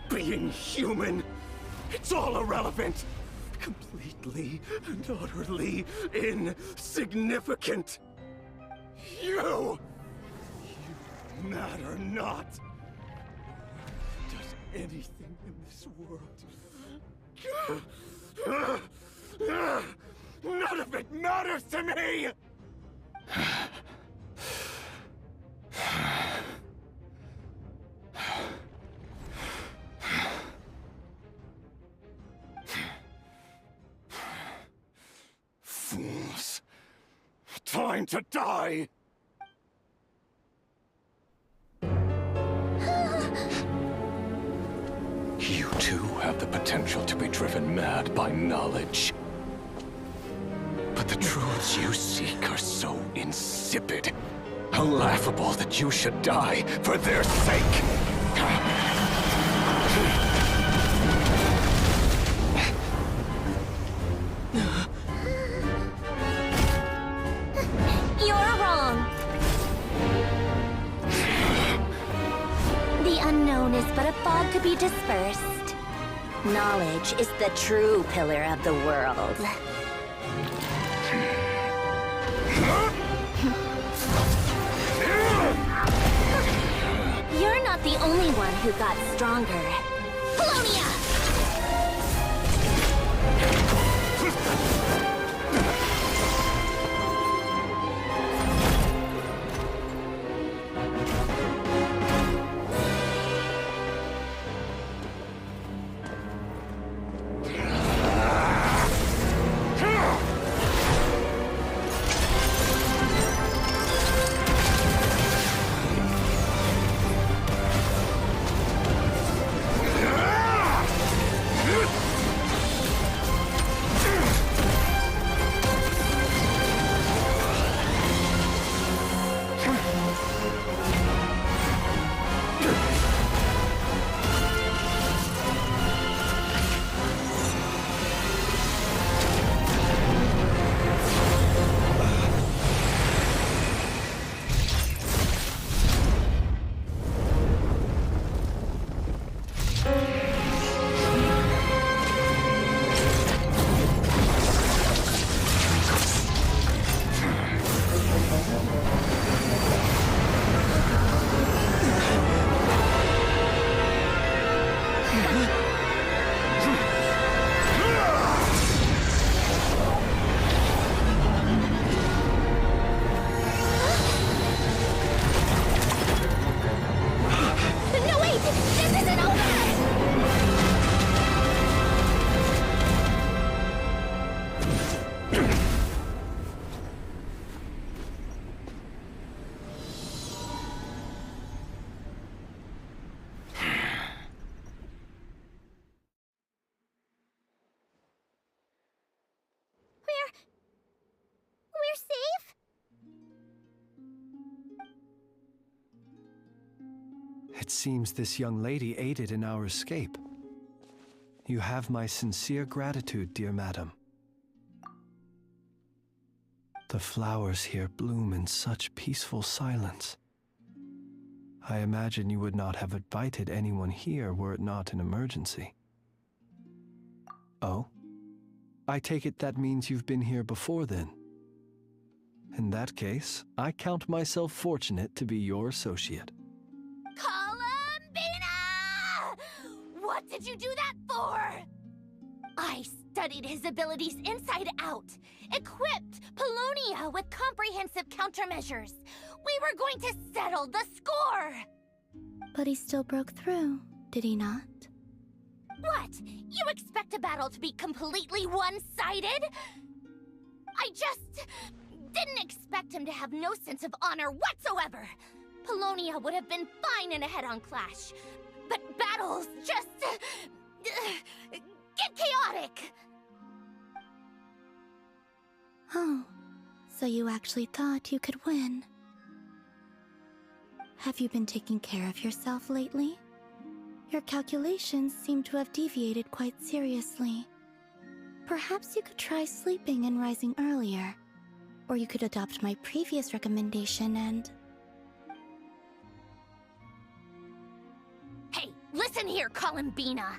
being human, it's all irrelevant. Completely and utterly insignificant. You matter not. Does anything in this world. None of it matters to me! Fools. Time to die! You too have the potential to be driven mad by knowledge. But the truths you seek are so insipid, laughable that you should die for their sake. You're wrong. The unknown is but a fog to be dispersed. Knowledge is the true pillar of the world. You're not the only one who got stronger. Polonia! We're safe? It seems this young lady aided in our escape. You have my sincere gratitude, dear madam. The flowers here bloom in such peaceful silence. I imagine you would not have invited anyone here were it not an emergency. Oh? I take it that means you've been here before then. In that case, I count myself fortunate to be your associate. Columbina! What did you do that for? I studied his abilities inside out, equipped Polonia with comprehensive countermeasures. We were going to settle the score! But he still broke through, did he not? What? You expect a battle to be completely one-sided? I just didn't expect him to have no sense of honor whatsoever. Polonia would have been fine in a head-on clash, but battles just get chaotic. Oh, so you actually thought you could win? Have you been taking care of yourself lately? Your calculations seem to have deviated quite seriously. Perhaps you could try sleeping and rising earlier. Or you could adopt my previous recommendation and... Hey, listen here, Columbina!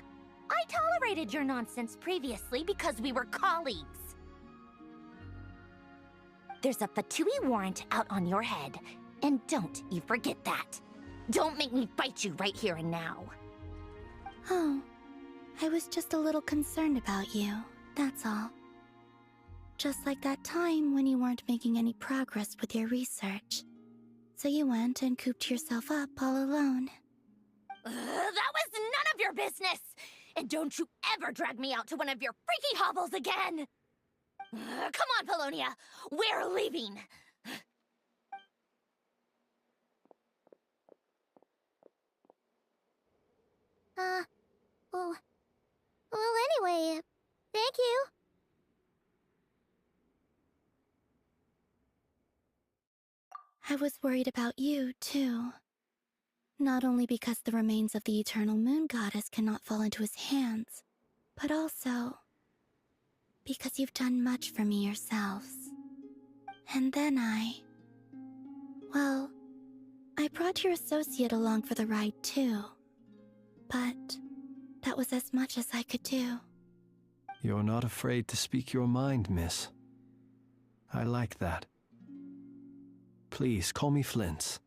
I tolerated your nonsense previously because we were colleagues. There's a Fatui warrant out on your head, and don't you forget that. Don't make me fight you right here and now. Oh, I was just a little concerned about you, that's all. Just like that time when you weren't making any progress with your research. So you went and cooped yourself up all alone. That was none of your business! And don't you ever drag me out to one of your freaky hovels again! Come on, Polonia! We're leaving! Well, anyway, thank you. I was worried about you, too. Not only because the remains of the eternal moon goddess cannot fall into his hands, but also because you've done much for me yourselves. And then well, I brought your associate along for the ride, too. But that was as much as I could do. You're not afraid to speak your mind, miss. I like that. Please, call me Flint's.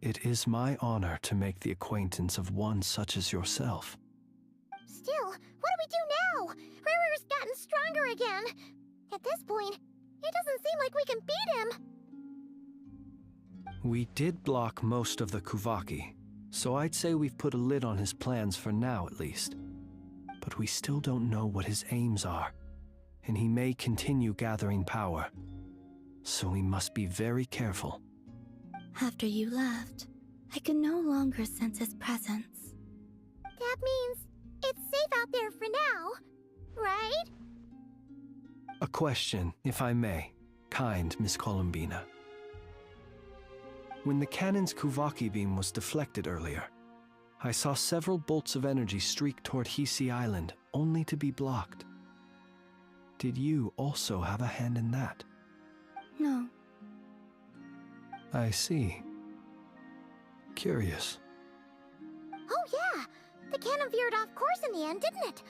It is my honor to make the acquaintance of one such as yourself. Still, what do we do now? Rirur's gotten stronger again. At this point, it doesn't seem like we can beat him. We did block most of the Kuvaki, so I'd say we've put a lid on his plans for now at least. But we still don't know what his aims are, and he may continue gathering power. So we must be very careful. After you left, I could no longer sense his presence. That means it's safe out there for now, right? A question, if I may, kind Miss Columbina. When the cannon's Kuvaki beam was deflected earlier, I saw several bolts of energy streak toward Hisi Island, only to be blocked. Did you also have a hand in that? No. I see. Curious. Oh yeah! The cannon veered off course in the end, didn't it?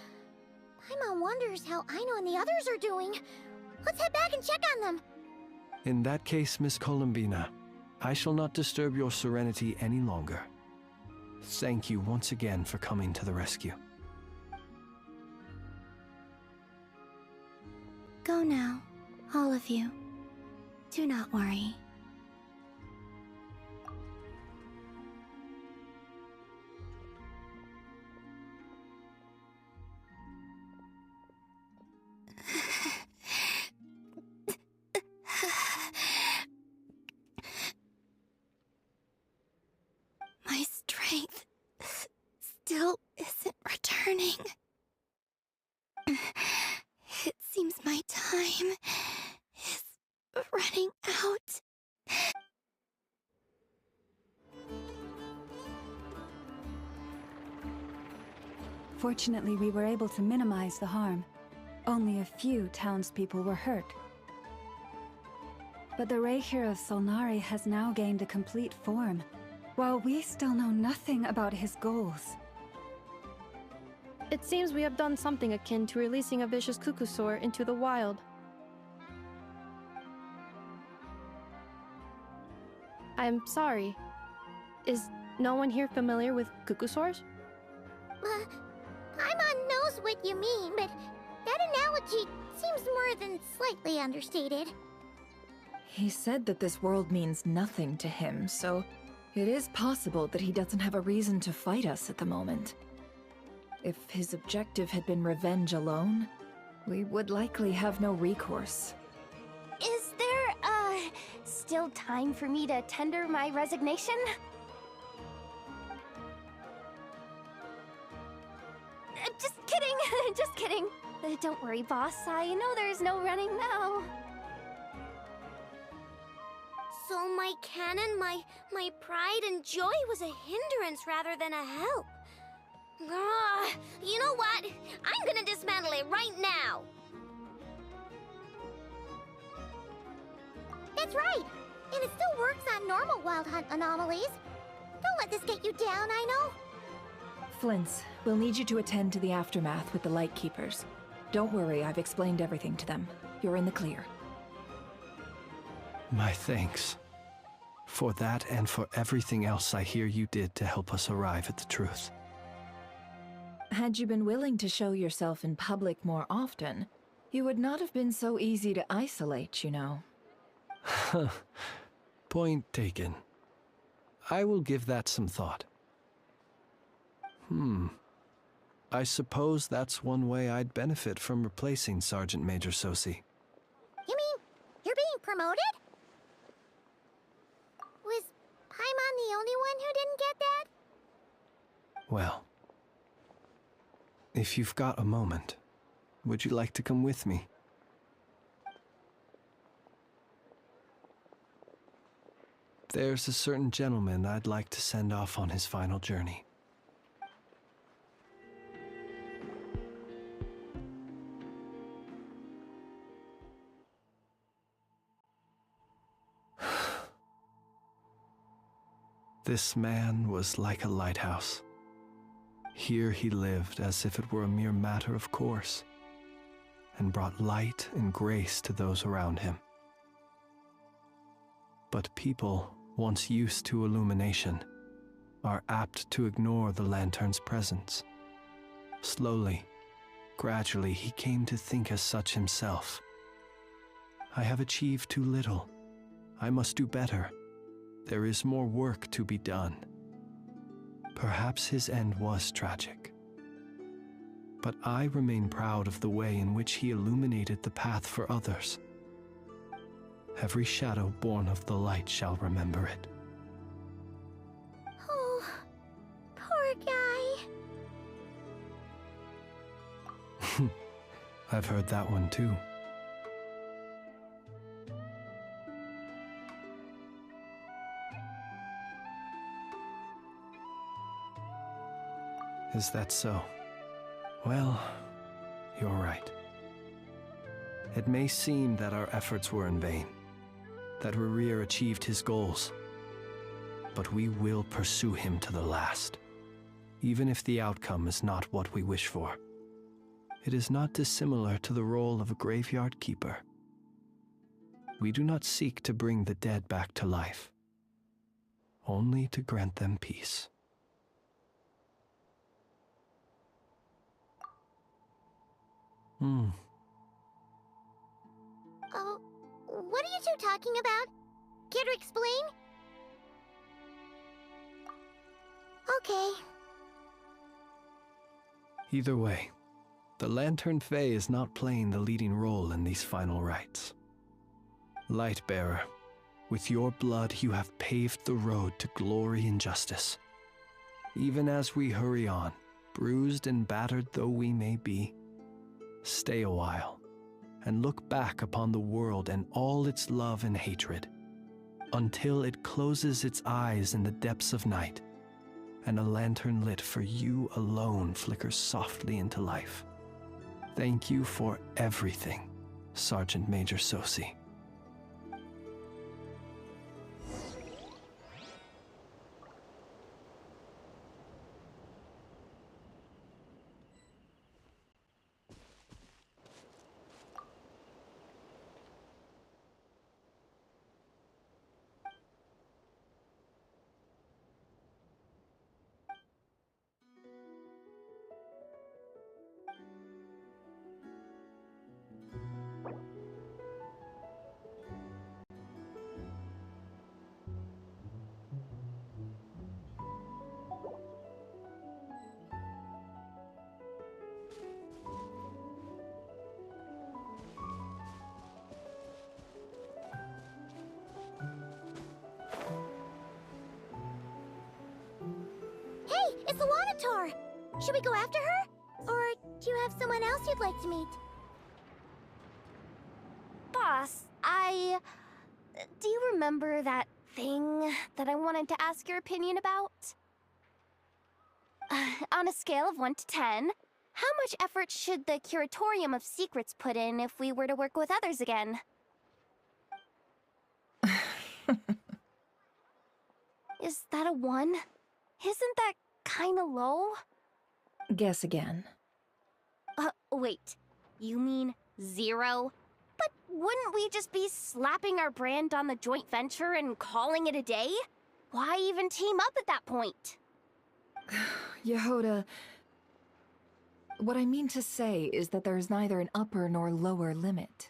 Paimon wonders how Aino and the others are doing. Let's head back and check on them. In that case, Miss Columbina, I shall not disturb your serenity any longer. Thank you once again for coming to the rescue. Go now, all of you. Do not worry. My strength still isn't returning. It seems my time is running out. Fortunately, we were able to minimize the harm. Only a few townspeople were hurt. But the Reikir of Solnari has now gained a complete form, while we still know nothing about his goals. It seems we have done something akin to releasing a vicious Kukusaur into the wild. I'm sorry. Is no one here familiar with Kukusaurs? Paimon knows what you mean, but that analogy seems more than slightly understated. He said that this world means nothing to him, so it is possible that he doesn't have a reason to fight us at the moment. If his objective had been revenge alone, we would likely have no recourse. Is there, still time for me to tender my resignation? Just kidding, just kidding. Don't worry, boss. I know there's no running now. So my my cannon, my pride and joy was a hindrance rather than a help. You know what? I'm gonna dismantle it right now. That's right. And it still works on normal Wild Hunt anomalies. Don't let this get you down, I know. Flints, we'll need you to attend to the aftermath with the Lightkeepers. Don't worry, I've explained everything to them. You're in the clear. My thanks. For that and for everything else I hear you did to help us arrive at the truth. Had you been willing to show yourself in public more often, you would not have been so easy to isolate, you know. Point taken. I will give that some thought. I suppose that's one way I'd benefit from replacing Sergeant Major Sosi. You mean you're being promoted? Was Paimon the only one who didn't get that? Well, if you've got a moment, would you like to come with me? There's a certain gentleman I'd like to send off on his final journey. This man was like a lighthouse. Here he lived as if it were a mere matter of course, and brought light and grace to those around him. But people, once used to illumination, are apt to ignore the lantern's presence. Slowly, gradually, he came to think as such himself. I have achieved too little. I must do better. There is more work to be done. Perhaps his end was tragic. But I remain proud of the way in which he illuminated the path for others. Every shadow born of the light shall remember it. Oh, poor guy. I've heard that one too. Is that so? Well, you're right. It may seem that our efforts were in vain, that Rerir achieved his goals, but we will pursue him to the last, even if the outcome is not what we wish for. It is not dissimilar to the role of a graveyard keeper. We do not seek to bring the dead back to life, only to grant them peace. Oh, what are you two talking about? Care to explain? Okay. Either way, the Lantern Fae is not playing the leading role in these final rites. Lightbearer, with your blood you have paved the road to glory and justice. Even as we hurry on, bruised and battered though we may be, stay a while and look back upon the world and all its love and hatred, until it closes its eyes in the depths of night, and a lantern lit for you alone flickers softly into life. Thank you for everything, Sergeant Major Sosi. It's the Wanator! Should we go after her? Or do you have someone else you'd like to meet? Boss, do you remember that thing that I wanted to ask your opinion about. On a scale of 1 to 10, how much effort should the Curatorium of Secrets put in if we were to work with others again? Is that a 1? Isn't that kinda low? Guess again. Wait. You mean 0? But wouldn't we just be slapping our brand on the joint venture and calling it a day? Why even team up at that point? Yehoda, what I mean to say is that there's neither an upper nor lower limit.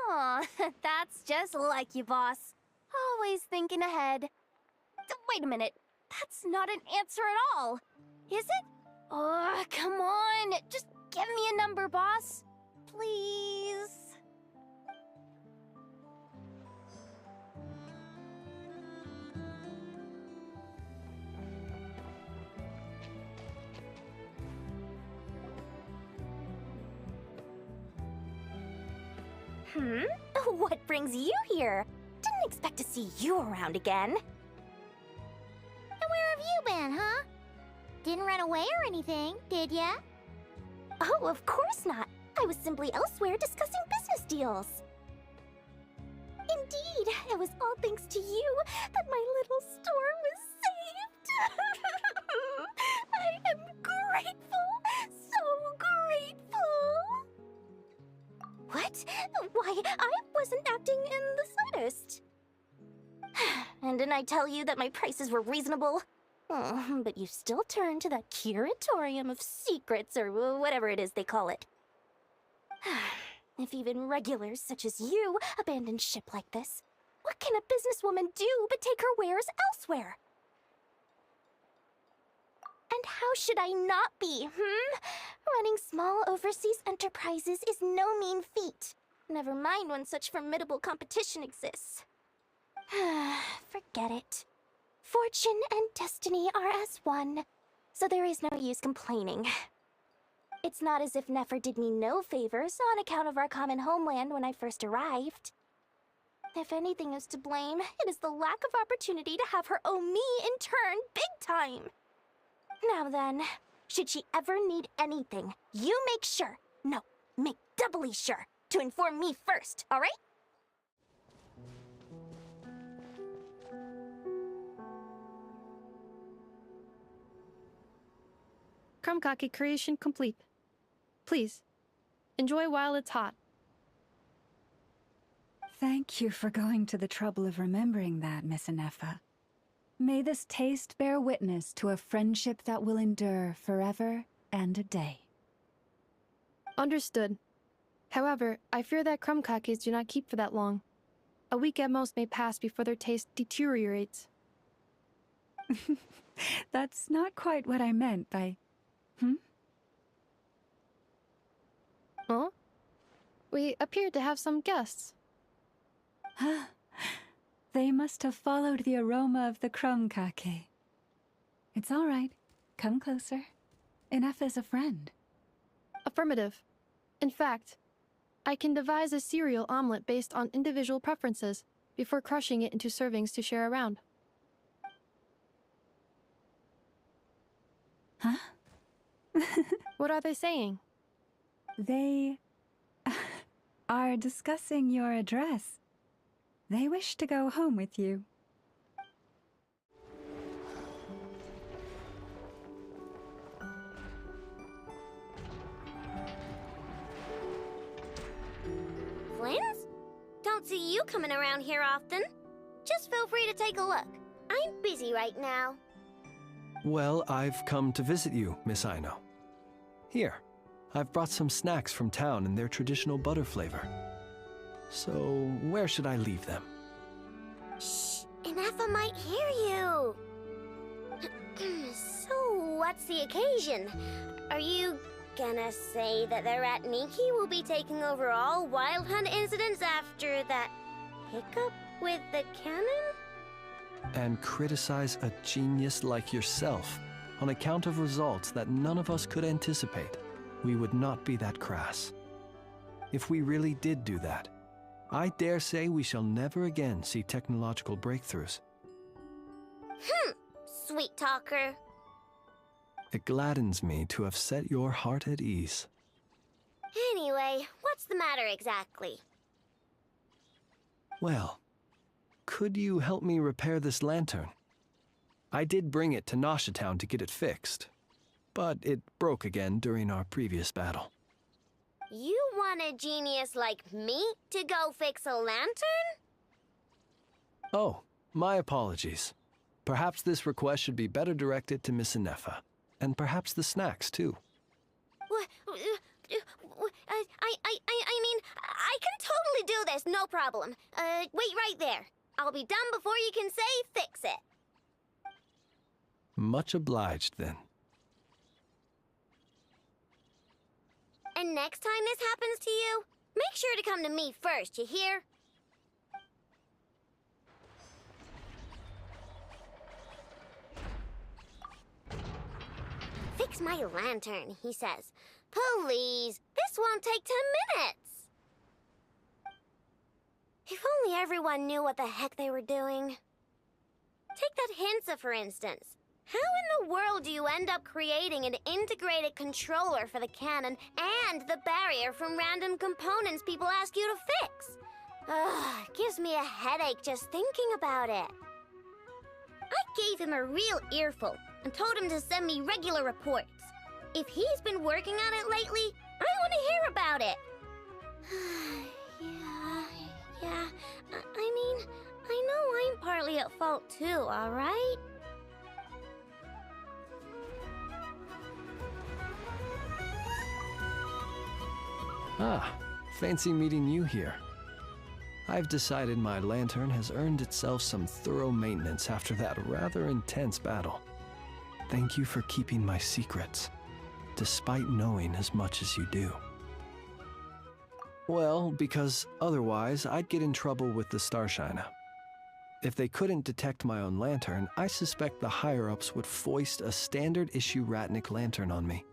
Aw, that's just like you, boss. Always thinking ahead. Wait a minute. That's not an answer at all. Is it? Oh, come on. Just give me a number, boss. Please. What brings you here? Didn't expect to see you around again. And where have you been, huh? Didn't run away or anything, did ya? Oh, of course not. I was simply elsewhere discussing business deals. Indeed, it was all thanks to you that my little store was saved. I am grateful, so grateful. What? Why, I wasn't acting in the slightest. And didn't I tell you that my prices were reasonable? Oh, but you still turn to that Curatorium of Secrets, or whatever it is they call it. If even regulars such as you abandon ship like this, what can a businesswoman do but take her wares elsewhere? And how should I not be, Running small overseas enterprises is no mean feat. Never mind when such formidable competition exists. Forget it. Fortune and destiny are as one, so there is no use complaining. It's not as if Nefer did me no favors on account of our common homeland when I first arrived. If anything is to blame, it is the lack of opportunity to have her owe me in turn big time. Now then, should she ever need anything, you make sure, no, make doubly sure, to inform me first, alright? Krumkake creation complete. Please, enjoy while it's hot. Thank you for going to the trouble of remembering that, Miss Anefa. May this taste bear witness to a friendship that will endure forever and a day. Understood. However, I fear that krumkakes do not keep for that long. A week at most may pass before their taste deteriorates. That's not quite what I meant by... Huh? We appear to have some guests. They must have followed the aroma of the krumkake. It's all right. Come closer. Enough is a friend. Affirmative. In fact, I can devise a cereal omelet based on individual preferences before crushing it into servings to share around. Huh? What are they saying? They are discussing your address. They wish to go home with you. Friends? Don't see you coming around here often. Just feel free to take a look. I'm busy right now. Well, I've come to visit you, Miss Aino. Here, I've brought some snacks from town in their traditional butter flavor. So, where should I leave them? Shh! Inefa might hear you! So, what's the occasion? Are you gonna say that the Rat Niki will be taking over all Wild Hunt incidents after that hiccup with the cannon? And criticize a genius like yourself on account of results that none of us could anticipate. We would not be that crass. If we really did do that, I dare say we shall never again see technological breakthroughs. Sweet talker. It gladdens me to have set your heart at ease. Anyway, what's the matter exactly? Well, could you help me repair this lantern? I did bring it to Noshatown to get it fixed, but it broke again during our previous battle. You want a genius like me to go fix a lantern? Oh, my apologies. Perhaps this request should be better directed to Miss Inefa, and perhaps the snacks, too. I mean, I can totally do this, no problem. Wait right there. I'll be done before you can say fix it. Much obliged, then. And next time this happens to you, make sure to come to me first, you hear? Fix my lantern, he says. Please, this won't take 10 minutes. If only everyone knew what the heck they were doing. Take that Hinsa, for instance. How in the world do you end up creating an integrated controller for the cannon and the barrier from random components people ask you to fix? Ugh, gives me a headache just thinking about it. I gave him a real earful and told him to send me regular reports. If he's been working on it lately, I want to hear about it. Yeah, I mean, I know I'm partly at fault too, all right? Ah, fancy meeting you here. I've decided my lantern has earned itself some thorough maintenance after that rather intense battle. Thank you for keeping my secrets, despite knowing as much as you do. Well, because otherwise I'd get in trouble with the Starshiner. If they couldn't detect my own lantern, I suspect the higher-ups would foist a standard-issue Ratnik lantern on me.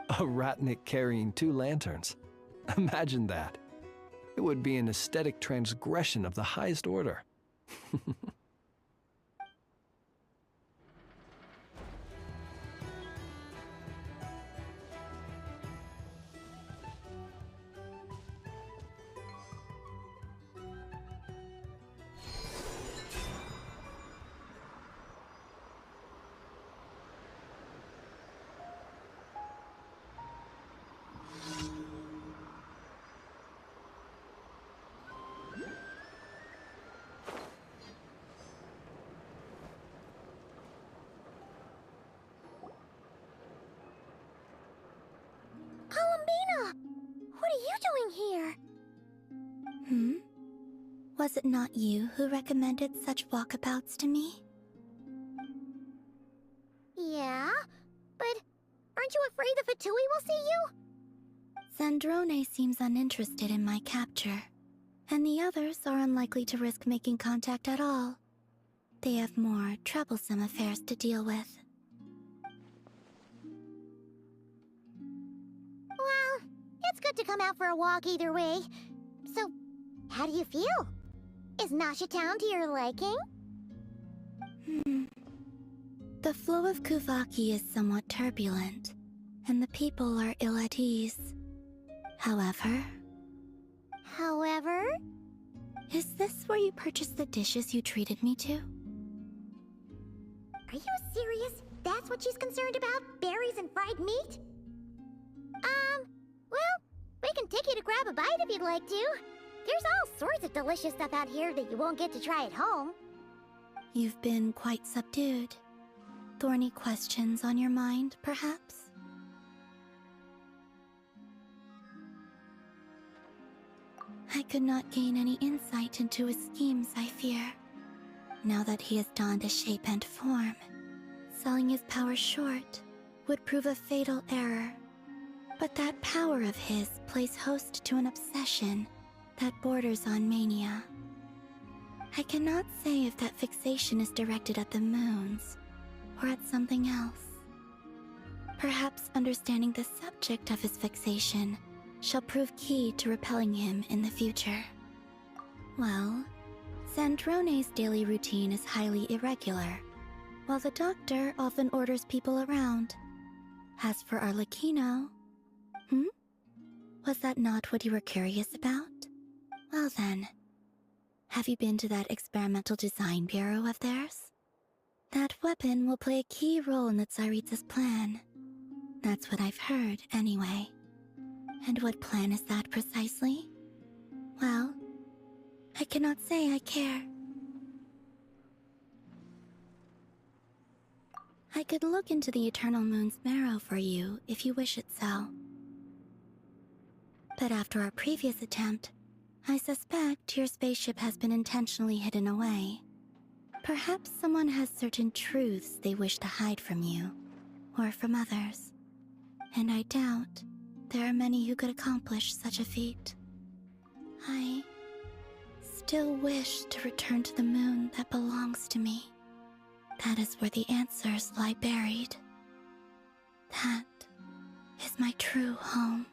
A Ratnik carrying 2 lanterns. Imagine that. It would be an aesthetic transgression of the highest order. Columbina! What are you doing here? Was it not you who recommended such walkabouts to me? Yeah, but aren't you afraid the Fatui will see you? Zandrone seems uninterested in my capture, and the others are unlikely to risk making contact at all. They have more troublesome affairs to deal with. Well, it's good to come out for a walk either way. So, how do you feel? Is Noshatown to your liking? The flow of Kuvaki is somewhat turbulent, and the people are ill at ease. However... Is this where you purchased the dishes you treated me to? Are you serious? That's what she's concerned about? Berries and fried meat? Well, we can take you to grab a bite if you'd like to. There's all sorts of delicious stuff out here that you won't get to try at home. You've been quite subdued. Thorny questions on your mind, perhaps? I could not gain any insight into his schemes, I fear. Now that he has donned a shape and form, selling his power short would prove a fatal error. But that power of his plays host to an obsession that borders on mania. I cannot say if that fixation is directed at the moons or at something else. Perhaps understanding the subject of his fixation shall prove key to repelling him in the future. Well, Sandrone's daily routine is highly irregular, while the doctor often orders people around. As for Arlecchino... Was that not what you were curious about? Well then, have you been to that experimental design bureau of theirs? That weapon will play a key role in the Tsaritsa's plan. That's what I've heard, anyway. And what plan is that precisely? Well, I cannot say I care. I could look into the Eternal Moon's marrow for you if you wish it so. But after our previous attempt, I suspect your spaceship has been intentionally hidden away. Perhaps someone has certain truths they wish to hide from you, or from others. And I doubt there are many who could accomplish such a feat. I still wish to return to the moon that belongs to me. That is where the answers lie buried. That is my true home.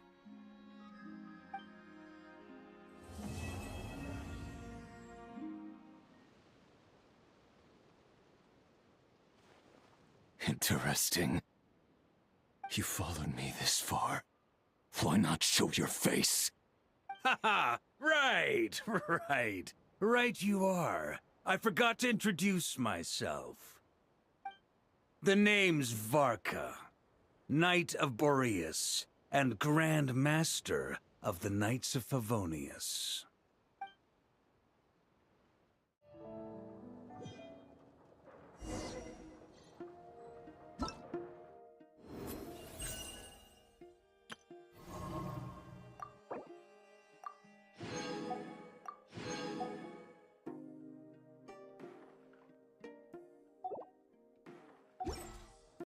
Interesting. You followed me this far. Why not show your face? Haha! Right, right. Right you are. I forgot to introduce myself. The name's Varka, Knight of Boreas, and Grand Master of the Knights of Favonius.